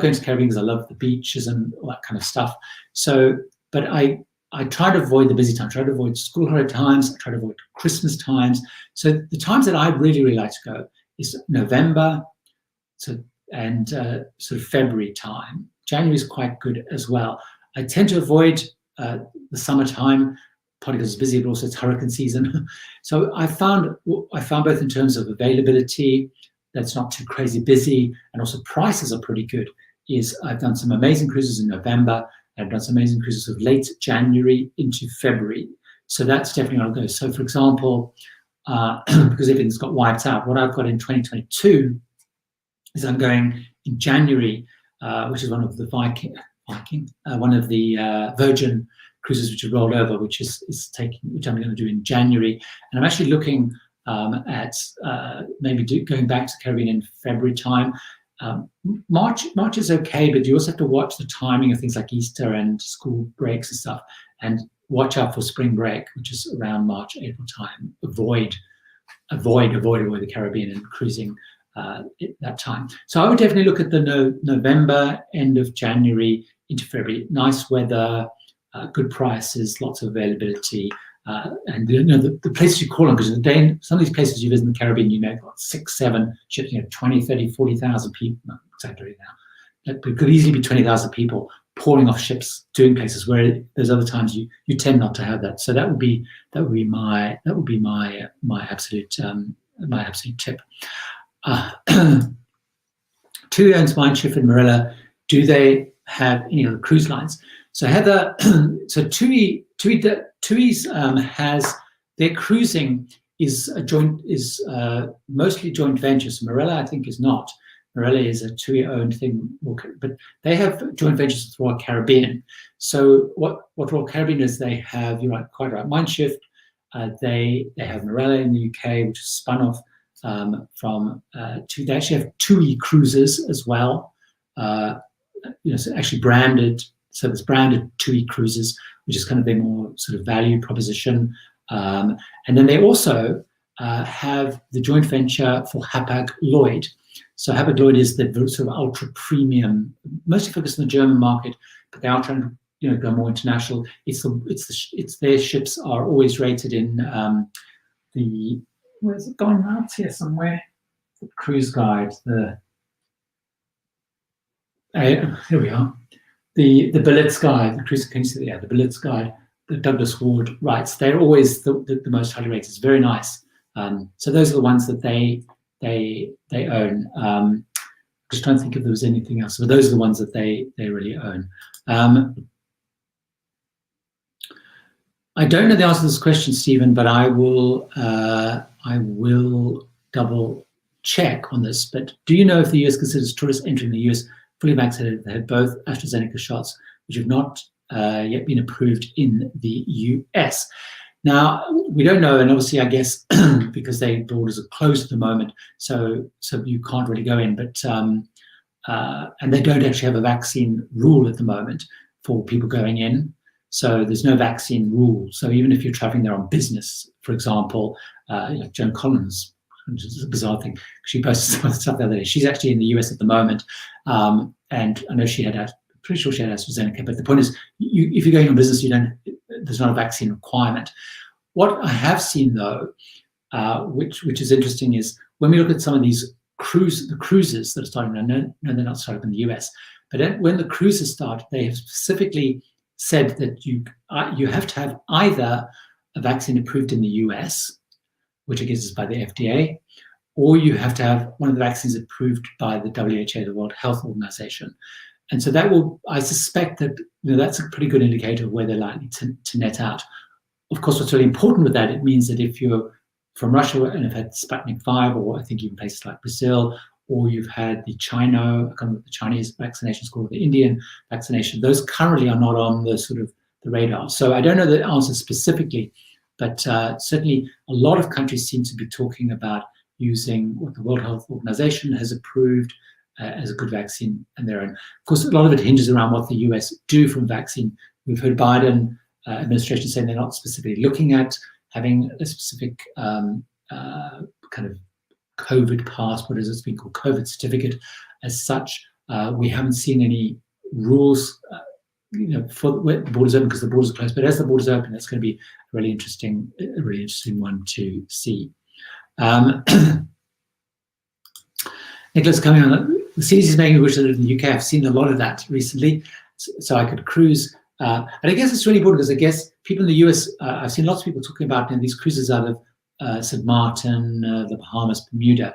going to the Caribbean because I love the beaches and all that kind of stuff. So, but I try to avoid the busy time, try to avoid school holiday times, I try to avoid Christmas times. So the times that I really, really like to go is November and sort of February time. January is quite good as well. I tend to avoid the summertime, partly because it's busy, but also it's hurricane season. So I found both in terms of availability, that's not too crazy busy, and also prices are pretty good. I've done some amazing cruises in November. I've done some amazing cruises of late January into February. So that's definitely on go. So for example, because everything's got wiped out, what I've got in 2022 is I'm going in January, which is one of the Viking, one of the Virgin cruises which have rolled over, which I'm going to do in January, and I'm actually looking at maybe going back to the Caribbean in February time. March is okay, but you also have to watch the timing of things like Easter and school breaks and stuff, and watch out for spring break, which is around March, April time. Avoid the Caribbean and cruising at that time. So I would definitely look at the November, end of January into February. Nice weather, good prices, lots of availability. And the places you call on, because some of these places you visit in the Caribbean, you know, got 6, 7 ships, 20, 30, 40,000 people. No, exaggerating now. It could easily be 20,000 people pouring off ships, doing places where there's other times you tend not to have that. So that would be my absolute tip. TUI owns Mein Schiff in Marilla. Do they have any other cruise lines? So Heather, so TUI's has their cruising is mostly joint ventures. Marilla, I think, is not. Marilla is a TUI-owned thing, but they have joint ventures with Royal Caribbean. So what Royal Caribbean is, they have, you're right, quite right, Mein Schiff. They have Marilla in the UK, which is spun off from TUI. They actually have TUI cruises as well. So actually branded. So there's branded TUI cruises, which is kind of their more sort of value proposition. And then they also have the joint venture for Hapag-Lloyd. So Hapag-Lloyd is the sort of ultra premium, mostly focused on the German market, but they are trying to go more international. It's their ships are always rated in where's it going now? It's here somewhere. The cruise guide. Here we are. The Billets guide, the cruise, can you see the Billets guide that Douglas Ward writes. They're always the most highly rated. It's very nice. So those are the ones that they own. Just trying to think if there was anything else, but those are the ones that they really own. I don't know the answer to this question, Stephen, but I will double check on this. But do you know if the US considers tourists entering the US fully vaccinated that had both AstraZeneca shots, which have not yet been approved in the US? Now, we don't know, and obviously, I guess, because the borders are closed at the moment, so you can't really go in, but and they don't actually have a vaccine rule at the moment for people going in, so there's no vaccine rule. So even if you're traveling there on business, for example, like Joan Collins, which is a bizarre thing, she posted some stuff the other day. She's actually in the US at the moment, and I know pretty sure she had AstraZeneca, but the point is, if you're going on business, there's not a vaccine requirement. What I have seen, though, which is interesting, is when we look at some of these cruises that are starting, I know they're not starting in the US, but when the cruises start, they have specifically said that you have to have either a vaccine approved in the US, which I guess is by the FDA, or you have to have one of the vaccines approved by the WHO, the World Health Organization. And so that I suspect that that's a pretty good indicator of where they're likely to net out. Of course, what's really important with that, it means that if you're from Russia and have had Sputnik 5, or I think even places like Brazil, or you've had the the Chinese vaccination is called, the Indian vaccination, those currently are not on the sort of the radar. So I don't know the answer specifically, but certainly a lot of countries seem to be talking about using what the World Health Organization has approved as a good vaccine and their own. Of course, a lot of it hinges around what the US do from vaccine. We've heard Biden administration saying they're not specifically looking at having a specific kind of COVID passport, as it's been called, COVID certificate as such. We haven't seen any rules for where the borders open, because the borders are closed. But as the borders open, that's going to be a really interesting one to see. Nicholas coming on. The cities is making me wish I lived in the UK. I've seen a lot of that recently, so I could cruise. And I guess it's really important because I guess people in the US, I've seen lots of people talking about these cruises out of St. Martin, the Bahamas, Bermuda.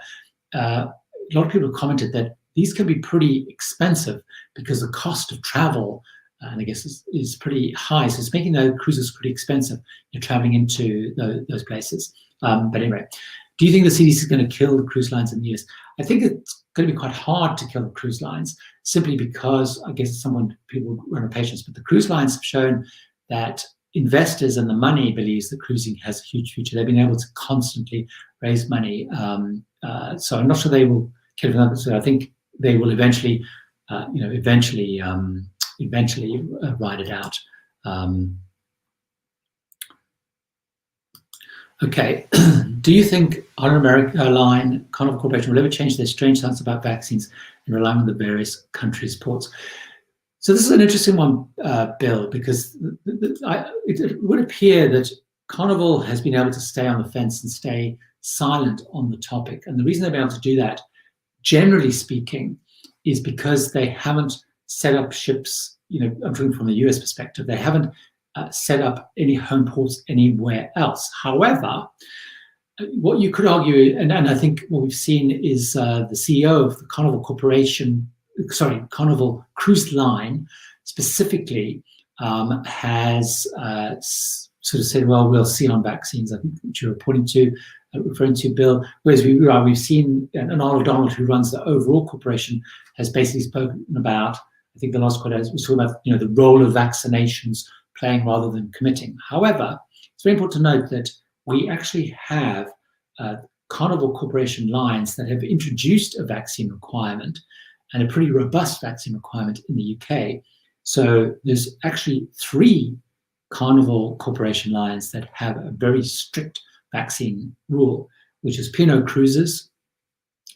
A lot of people have commented that these can be pretty expensive because the cost of travel, and I guess is pretty high. So it's making those cruises pretty expensive. You're traveling into those places. But anyway, Do you think the CDC is going to kill the cruise lines in the US? I think it's going to be quite hard to kill the cruise lines, simply because I guess people run a patience, but the cruise lines have shown that investors and the money believes that cruising has a huge future. They've been able to constantly raise money. So I'm not sure they will kill it. So I think they will eventually ride it out. Okay, do you think our American airline, Cunard Corporation, will ever change their strange stance about vaccines and relying on the various countries' ports? So this is an interesting one, Bill, because it would appear that Carnival has been able to stay on the fence and stay silent on the topic. And the reason they've been able to do that, generally speaking, is because they haven't set up ships, I'm talking from the US perspective, they haven't set up any home ports anywhere else. However, what you could argue, and I think what we've seen is the CEO of the Carnival Carnival Cruise Line specifically has sort of said, well, we'll see on vaccines, I think, which you're referring to, Bill. Whereas we've seen, and Arnold Donald, who runs the overall corporation, has basically spoken about, I think the last quote was talking about, the role of vaccinations playing rather than committing. However, it's very important to note that we actually have Carnival Corporation lines that have introduced a vaccine requirement, and a pretty robust vaccine requirement in the UK. So there's actually 3 Carnival Corporation lines that have a very strict vaccine rule, which is P&O Cruises,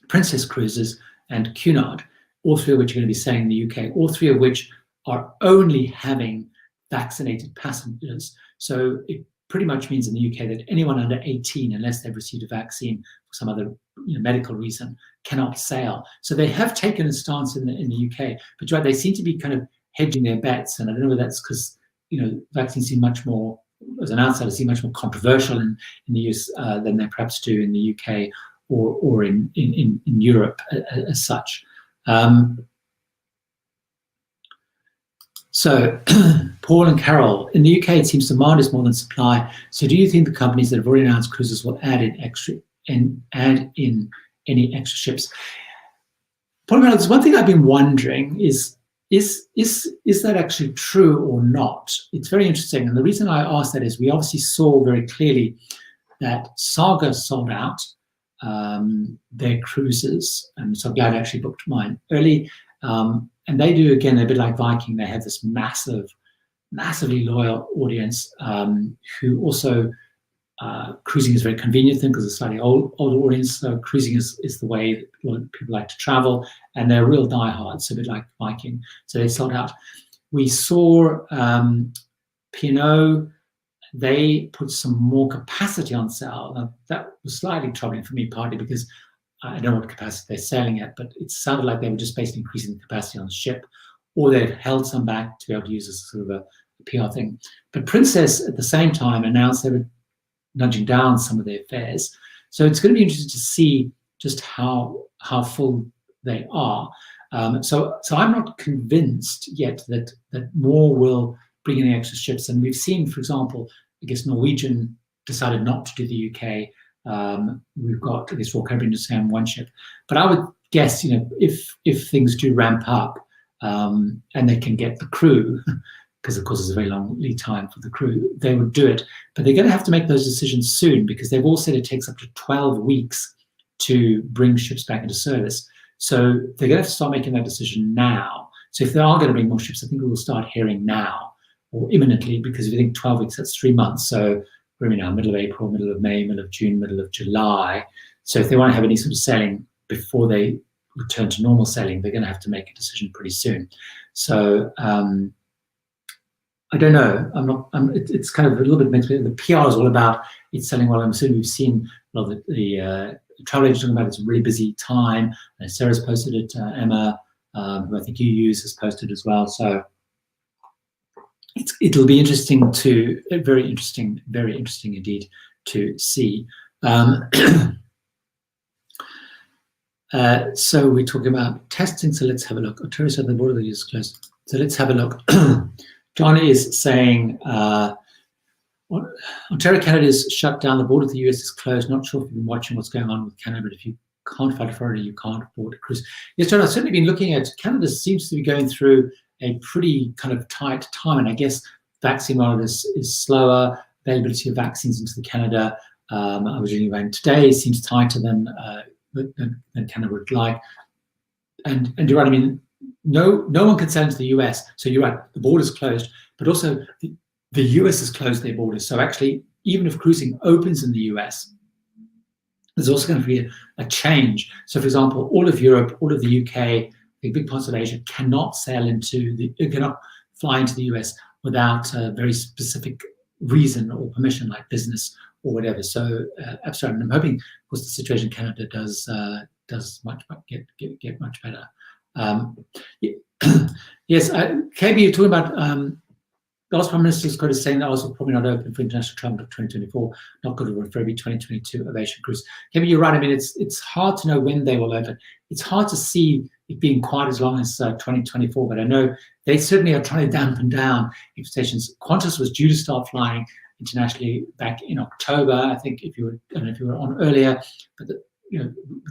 Princess Cruises, and Cunard, all 3 of which are going to be sailing in the UK, all 3 of which are only having vaccinated passengers. So it pretty much means in the UK that anyone under 18, unless they've received a vaccine for some other medical reason, cannot sail. So they have taken a stance in the UK, but they seem to be kind of hedging their bets. And I don't know whether that's because vaccines seem much more, as an outsider, seem much more controversial in the US than they perhaps do in the UK or in Europe as such. So, Paul and Carol, in the UK, it seems demand is more than supply. So do you think the companies that have already announced cruises will add in any extra ships? Paul and Carol, there's one thing I've been wondering is that actually true or not? It's very interesting. And the reason I asked that is we obviously saw very clearly that Saga sold out their cruises. And so I'm glad I actually booked mine early. And they do, again, they're a bit like Viking. They have this massively loyal audience who also, cruising is very convenient thing because it's a slightly older audience. So cruising is the way that a lot of people like to travel, and they're real diehards, a bit like Viking. So they sold out. We saw P&O, they put some more capacity on sale. Now, that was slightly troubling for me, partly because I don't know what capacity they're sailing at, but it sounded like they were just basically increasing the capacity on the ship, or they'd held some back to be able to use as sort of a PR thing. But Princess, at the same time, announced they were nudging down some of their fares. So it's going to be interesting to see just how full they are. So I'm not convinced yet that more will bring in extra ships. And we've seen, for example, I guess Norwegian decided not to do the UK. We've got, I guess, Royal Caribbean just saying 1 ship. But I would guess, if things do ramp up and they can get the crew, because of course there's a very long lead time for the crew, they would do it. But they're going to have to make those decisions soon, because they've all said it takes up to 12 weeks to bring ships back into service. So they're going to have to start making that decision now. So if they are going to bring more ships, I think we will start hearing now or imminently, because if you think 12 weeks, that's 3 months. So we're now middle of April, middle of May, middle of June, middle of July. So if they want to have any sort of sailing before they return to normal sailing, they're going to have to make a decision pretty soon. So I don't know. It's kind of a little bit mixed. The PR is all about it's selling well. I'm assuming we've seen a lot of the travel agents talking about it's a really busy time. And Sarah's posted it. Emma, who I think you use, has posted as well. So it'll be interesting very interesting indeed to see. So we're talking about testing. So let's have a look. Terry said the border is closed. So let's have a look. John is saying Ontario, Canada is shut down. The border with the US is closed. Not sure if you've been watching what's going on with Canada, but if you can't fly to Florida, you can't board a cruise. Yes, John, I've certainly been looking at Canada. Seems to be going through a pretty kind of tight time, and I guess vaccine rollout is slower. Availability of vaccines into Canada, I was reading about today, seems tighter than Canada would like. And you're right. I mean, no one can sail into the US. So you're right. The border's closed, but also the US has closed their borders. So actually, even if cruising opens in the US, there's also going to be a change. So, for example, all of Europe, all of the UK, the big parts of Asia cannot fly into the US without a very specific reason or permission, like business or whatever. So, absolutely, I'm hoping, of course, the situation in Canada does get much better. Yes, KB, you're talking about. The last Prime Minister's quote is saying that also probably not open for international travel until 2024, not good for February 2022 Aviation Cruise. Maybe you're right. I mean, it's hard to know when they will open. It's hard to see it being quite as long as 2024, but I know they certainly are trying to dampen down expectations. Qantas was due to start flying internationally back in October. I think I don't know if you were on earlier, but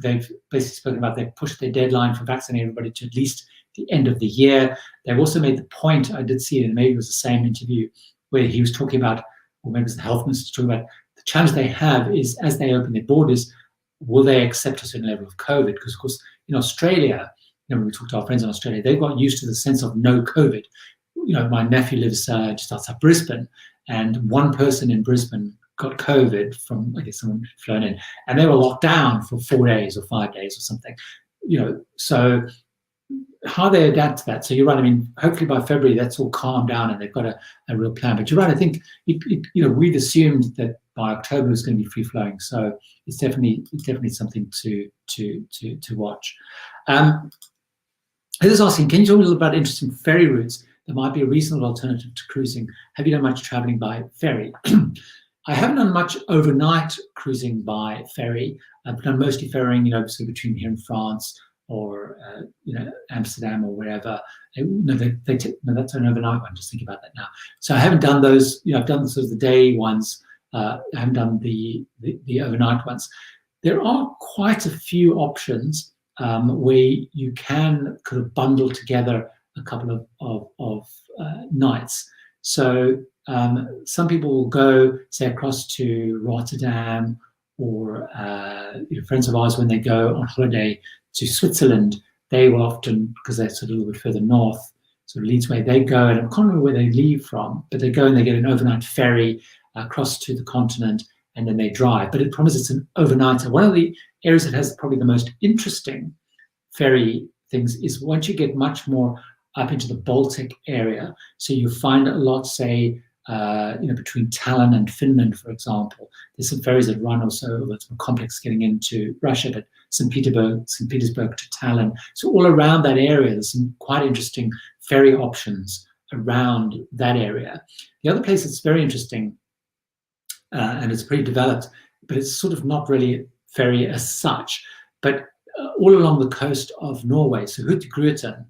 they've basically spoken about they've pushed their deadline for vaccinating everybody to at least the end of the year. They've also made the point, I did see it, and maybe it was the same interview, where he was talking about, or maybe it was the health minister talking about, the challenge they have is as they open their borders, will they accept a certain level of COVID? Because, of course, in Australia, when we talk to our friends in Australia, they've got used to the sense of no COVID. My nephew lives just outside Brisbane, and one person in Brisbane got COVID from, I guess, someone flown in, and they were locked down for 4 days or 5 days or something. So how they adapt to that. So you're right. I mean, hopefully by February that's all calmed down and they've got a real plan. But you're right. I think we'd assumed that by October it was going to be free flowing. So it's definitely something to watch. Heather's asking, can you talk a little about interesting ferry routes that might be a reasonable alternative to cruising? Have you done much traveling by ferry? I haven't done much overnight cruising by ferry. I've done mostly ferrying, so between here and France, or Amsterdam or wherever. That's an overnight one. Just think about that now. So I haven't done those. I've done sort of the day ones. I haven't done the overnight ones. There are quite a few options where you can kind of bundle together a couple of nights. So some people will go, say, across to Rotterdam, or friends of ours, when they go on holiday to Switzerland, they will often, because they're sort of a little bit further north, sort of Leeds way, they go, and I can't remember where they leave from, but they go and they get an overnight ferry across to the continent, and then they drive. But it promises it's an overnighter. One of the areas that has probably the most interesting ferry things is once you get much more up into the Baltic area. So you find a lot, say, between Tallinn and Finland, for example. There's some ferries that run also, it's more complex getting into Russia, but St. Petersburg to Tallinn. So all around that area, there's some quite interesting ferry options around that area. The other place that's very interesting, and it's pretty developed, but it's sort of not really ferry as such, but all along the coast of Norway, so Hurtigruten.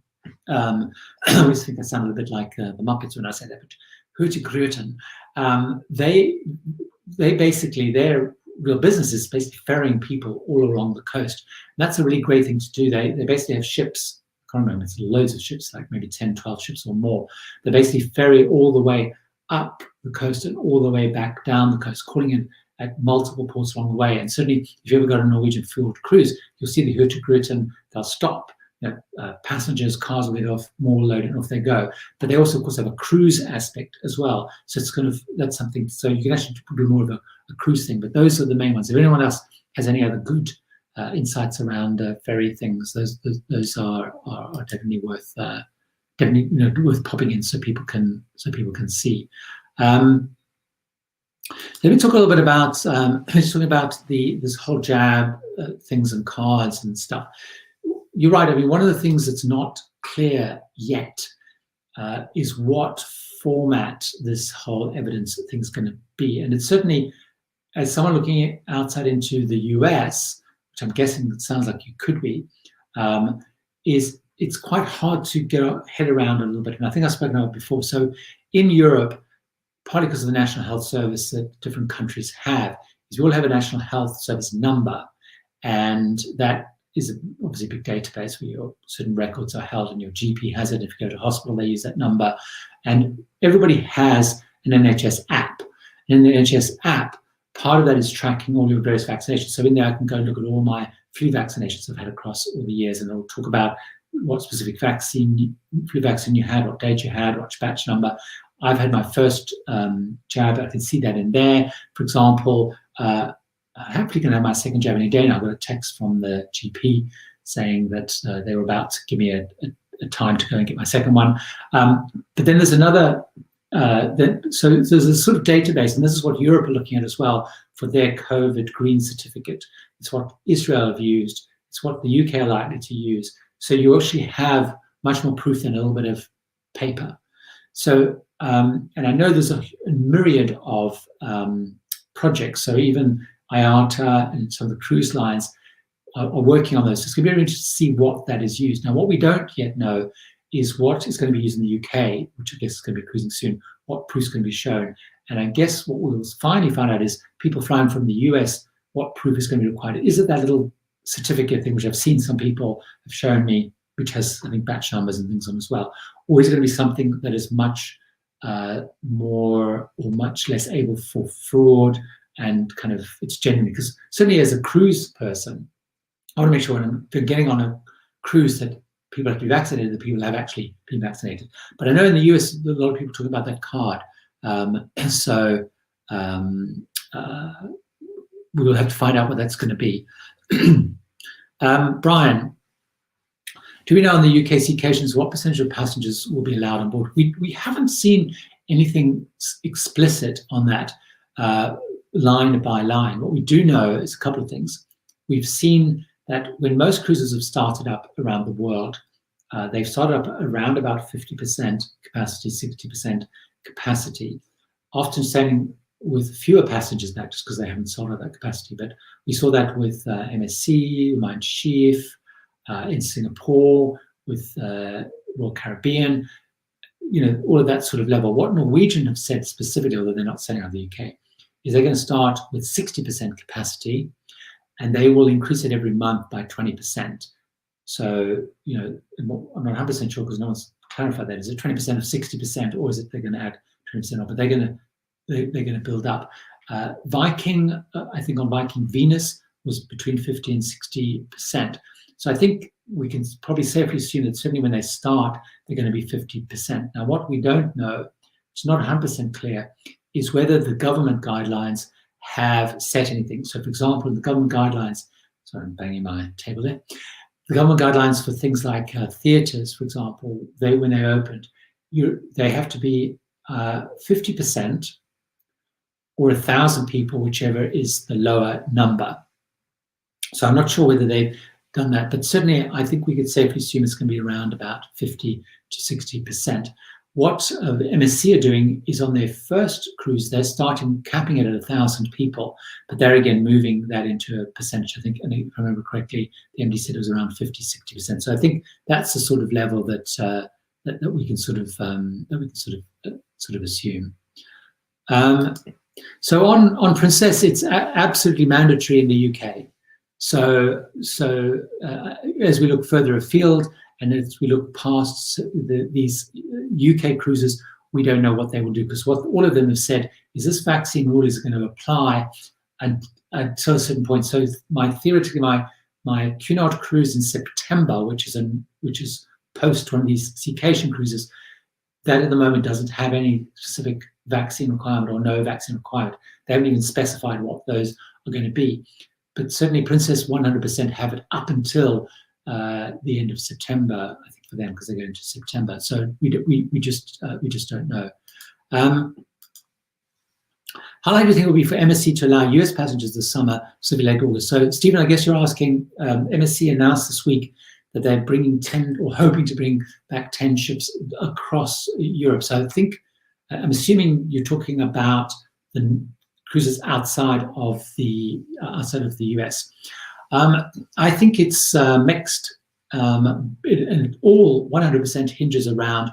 I always think that sounded a bit like the Muppets when I say that, but Hurtigruten, they basically, their real business is basically ferrying people all along the coast. And that's a really great thing to do. They basically have ships, I can't remember, it's loads of ships, like maybe 10, 12 ships or more. They basically ferry all the way up the coast and all the way back down the coast, calling in at multiple ports along the way. And certainly, if you ever got a Norwegian fjord cruise, you'll see the Hurtigruten, they'll stop. Passengers, cars will get off, more loaded, and off they go. But they also, of course, have a cruise aspect as well. So it's kind of, that's something, so you can actually do more of a cruise thing. But those are the main ones. If anyone else has any other good insights around ferry things, those are definitely worth worth popping in so people can see. Let me talk a little bit about just talking about this whole jab things and cards and stuff. You're right. I mean, one of the things that's not clear yet is what format this whole evidence thing's going to be. And it's certainly, as someone looking outside into the US, which I'm guessing it sounds like you could be, it's quite hard to get our head around a little bit. And I think I've spoken about it before. So in Europe, partly because of the National Health Service that different countries have, is we all have a National Health Service number, and that is obviously a big database where your certain records are held, and your GP has it. If you go to hospital, they use that number, and everybody has an NHS app. And in the NHS app, part of that is tracking all your various vaccinations. So in there, I can go and look at all my flu vaccinations I've had across all the years, and it'll talk about what specific flu vaccine you had, what date you had, what batch number. I've had my first jab. I can see that in there. For example, I hopefully can have my second jab any day now. I got a text from the GP saying that they were about to give me a time to go and get my second one. But then there's another, so there's a sort of database, and this is what Europe are looking at as well for their COVID green certificate. It's what Israel have used. It's what the UK are likely to use. So you actually have much more proof than a little bit of paper. So, and I know there's a myriad of projects. So even IATA and some of the cruise lines are working on those. So it's going to be very interesting to see what that is used. Now, what we don't yet know is what is going to be used in the UK, which I guess is going to be cruising soon, what proof is going to be shown. And I guess what we'll finally find out is people flying from the US, what proof is going to be required. Is it that little certificate thing, which I've seen some people have shown me, which has, I think, batch numbers and things on as well? Or is it going to be something that is much more or much less able for fraud, and kind of it's genuine? Because certainly as a cruise person, I want to make sure when I'm getting on a cruise that people have to be vaccinated, that people have actually been vaccinated. But I know in the US, a lot of people talk about that card. We will have to find out what that's going to be. Brian, do we know on the UK occasions what percentage of passengers will be allowed on board? We haven't seen anything explicit on that line by line. What we do know is a couple of things. We've seen that when most cruises have started up around the world, they've started up around about 50% capacity, 60% capacity, often sailing with fewer passengers now just because they haven't sold out that capacity. But we saw that with MSC, Mein Schiff, in Singapore, with Royal Caribbean, you know, all of that sort of level. What Norwegian have said specifically, although they're not sailing out of the UK, is they're going to start with 60% capacity, and they will increase it every month by 20%. So, you know, I'm not 100% sure because no one's clarified that. Is it 20% of 60%, or is it they're going to add 20% on? But they're going to build up. Viking, I think on Viking Venus was between 50 and 60%. So I think we can probably safely assume that certainly when they start, they're going to be 50%. Now, what we don't know, it's not 100% clear, is whether the government guidelines have set anything. So, for example, the government guidelines, sorry, I'm banging my table there. The government guidelines for things like theatres, for example, when they opened, they have to be 50% or 1,000 people, whichever is the lower number. So I'm not sure whether they've done that, but certainly I think we could safely assume it's going to be around about 50 to 60%. What MSC are doing is on their first cruise, they're starting capping it at 1,000 people, but they're again moving that into a percentage. I think, and if I remember correctly, the MD said it was around 50, 60%. So I think that's the sort of level that that we can sort of assume. So on Princess, it's absolutely mandatory in the UK. So as we look further afield, and as we look past these UK cruises, we don't know what they will do, because what all of them have said is this vaccine rule is going to apply until a certain point. So theoretically, my Cunard cruise in September, which is post one of these Ccation cruises, that at the moment doesn't have any specific vaccine requirement or no vaccine requirement. They haven't even specified what those are going to be. But certainly Princess 100% have it up until the end of September, I think, for them, because they're going to September. So we just don't know. How likely do you think it will be for MSC to allow US passengers this summer, specifically late August? So Stephen, I guess you're asking, MSC announced this week that they're bringing 10 or hoping to bring back 10 ships across Europe. So I think, I'm assuming you're talking about the cruises outside of the US. I think it's mixed, and all 100% hinges around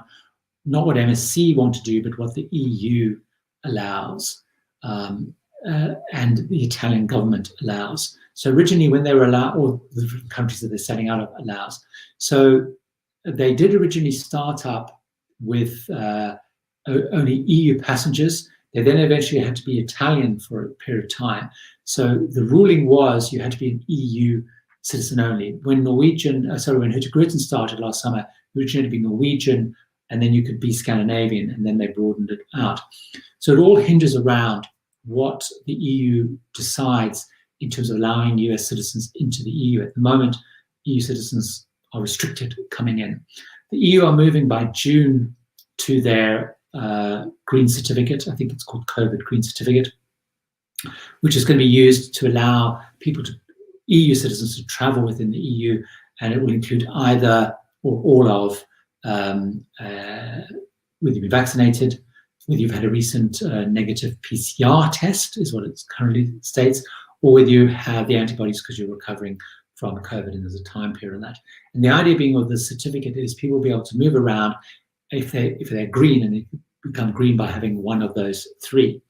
not what MSC want to do, but what the EU allows and the Italian government allows. So originally when they were allowed, or the different countries that they're setting out of allows. So they did originally start up with only EU passengers. They then eventually had to be Italian for a period of time. So the ruling was you had to be an EU citizen only. When when Hurtigruten started last summer, originally had to be Norwegian, and then you could be Scandinavian, and then they broadened it out. So it all hinges around what the EU decides in terms of allowing US citizens into the EU. At the moment, EU citizens are restricted coming in. The EU are moving by June to their green certificate. I think it's called COVID Green Certificate, which is going to be used to allow people EU citizens to travel within the EU, and it will include either or all of whether you've been vaccinated, whether you've had a recent negative PCR test, is what it currently states, or whether you have the antibodies because you're recovering from COVID and there's a time period on that. And the idea being of the certificate is people will be able to move around if they're green, and they become green by having one of those three.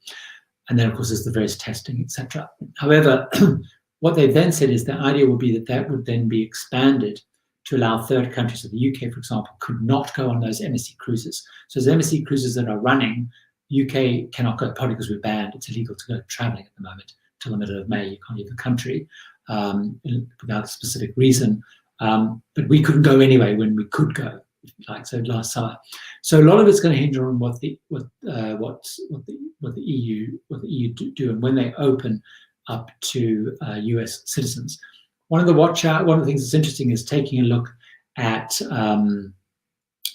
And then, of course, there's the various testing, etc. However, what they've then said is the idea would be that that would then be expanded to allow third countries. So the UK, for example, could not go on those MSC cruises. So those MSC cruises that are running, UK cannot go, partly because we're banned. It's illegal to go traveling at the moment till the middle of May. You can't leave the country without a specific reason. But we couldn't go anyway when we could go, if you like, so last summer. So a lot of it's going to hinge on what the EU do and when they open up to US citizens. One of the things that's interesting is taking a look at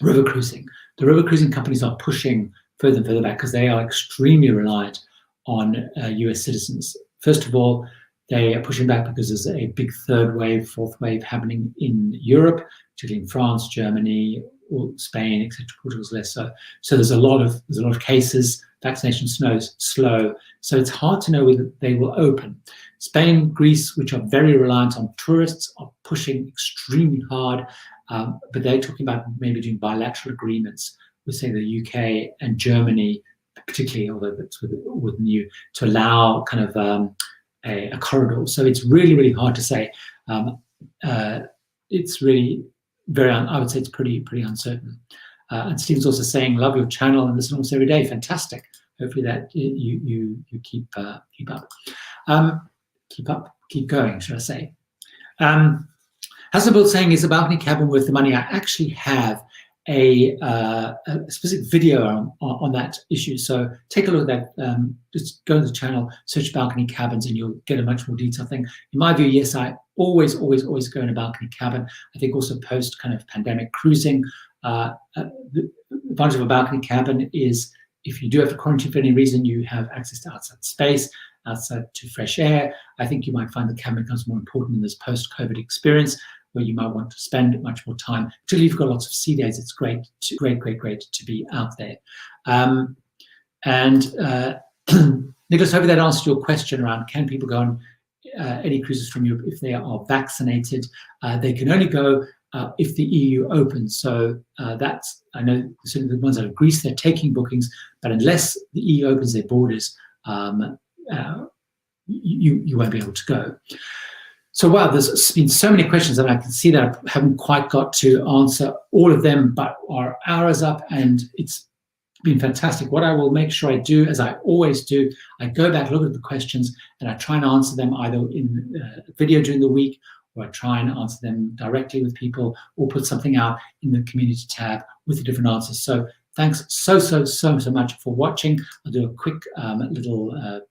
river cruising. The river cruising companies are pushing further and further back because they are extremely reliant on US citizens. First of all, they are pushing back because there's a big third wave, fourth wave happening in Europe, particularly in France, Germany, or Spain, etc. Portugal's less so. So there's a lot of cases. Vaccination is slow, so it's hard to know whether they will open. Spain, Greece, which are very reliant on tourists, are pushing extremely hard, but they're talking about maybe doing bilateral agreements with, say, the UK and Germany, particularly, although that's with the EU, to allow kind of a corridor. So it's really, really hard to say. It's really I would say it's pretty uncertain. And Steve's also saying, love your channel and listen almost every day. Fantastic. Hopefully that you keep up. Keep going, should I say. Hasselbill saying, is a balcony cabin worth the money? I actually have a specific video on that issue. So take a look at that. Just go to the channel, search balcony cabins, and you'll get a much more detailed thing. In my view, yes, I always go in a balcony cabin. I think also post kind of pandemic cruising, the advantage of a balcony cabin is if you do have to quarantine for any reason, you have access to outside space, outside to fresh air. I think you might find the cabin becomes more important in this post-COVID experience, where you might want to spend much more time. Particularly if you've got lots of sea days, it's great to be out there. Nicholas, hopefully that answered your question around can people go on any cruises from Europe if they are vaccinated. They can only go if the EU opens. So that's, I know certainly the ones out of Greece, they're taking bookings, but unless the EU opens their borders, you won't be able to go. So wow, there's been so many questions that I can see that I haven't quite got to answer all of them, but our hour is up and it's been fantastic. What I will make sure I do, as I always do, I go back, look at the questions, and I try and answer them either in a video during the week, or I try and answer them directly with people, or put something out in the community tab with the different answers. So thanks so much for watching. I'll do a quick little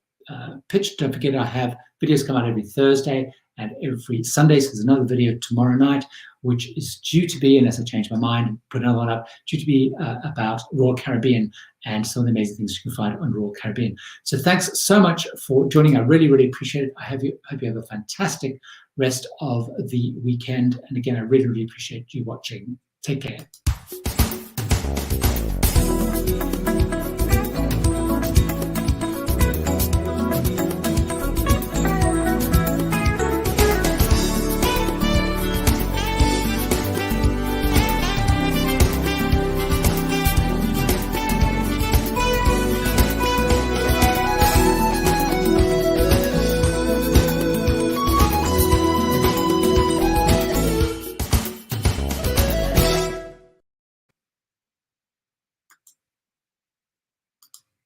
pitch. Don't forget I have videos come out every Thursday and every Sunday. So there's another video tomorrow night, which is due to be, unless I change my mind and put another one up, due to be about Royal Caribbean and some of the amazing things you can find on Royal Caribbean. So thanks so much for joining. I really appreciate it. I hope you have a fantastic rest of the weekend. And again, I really appreciate you watching. Take care.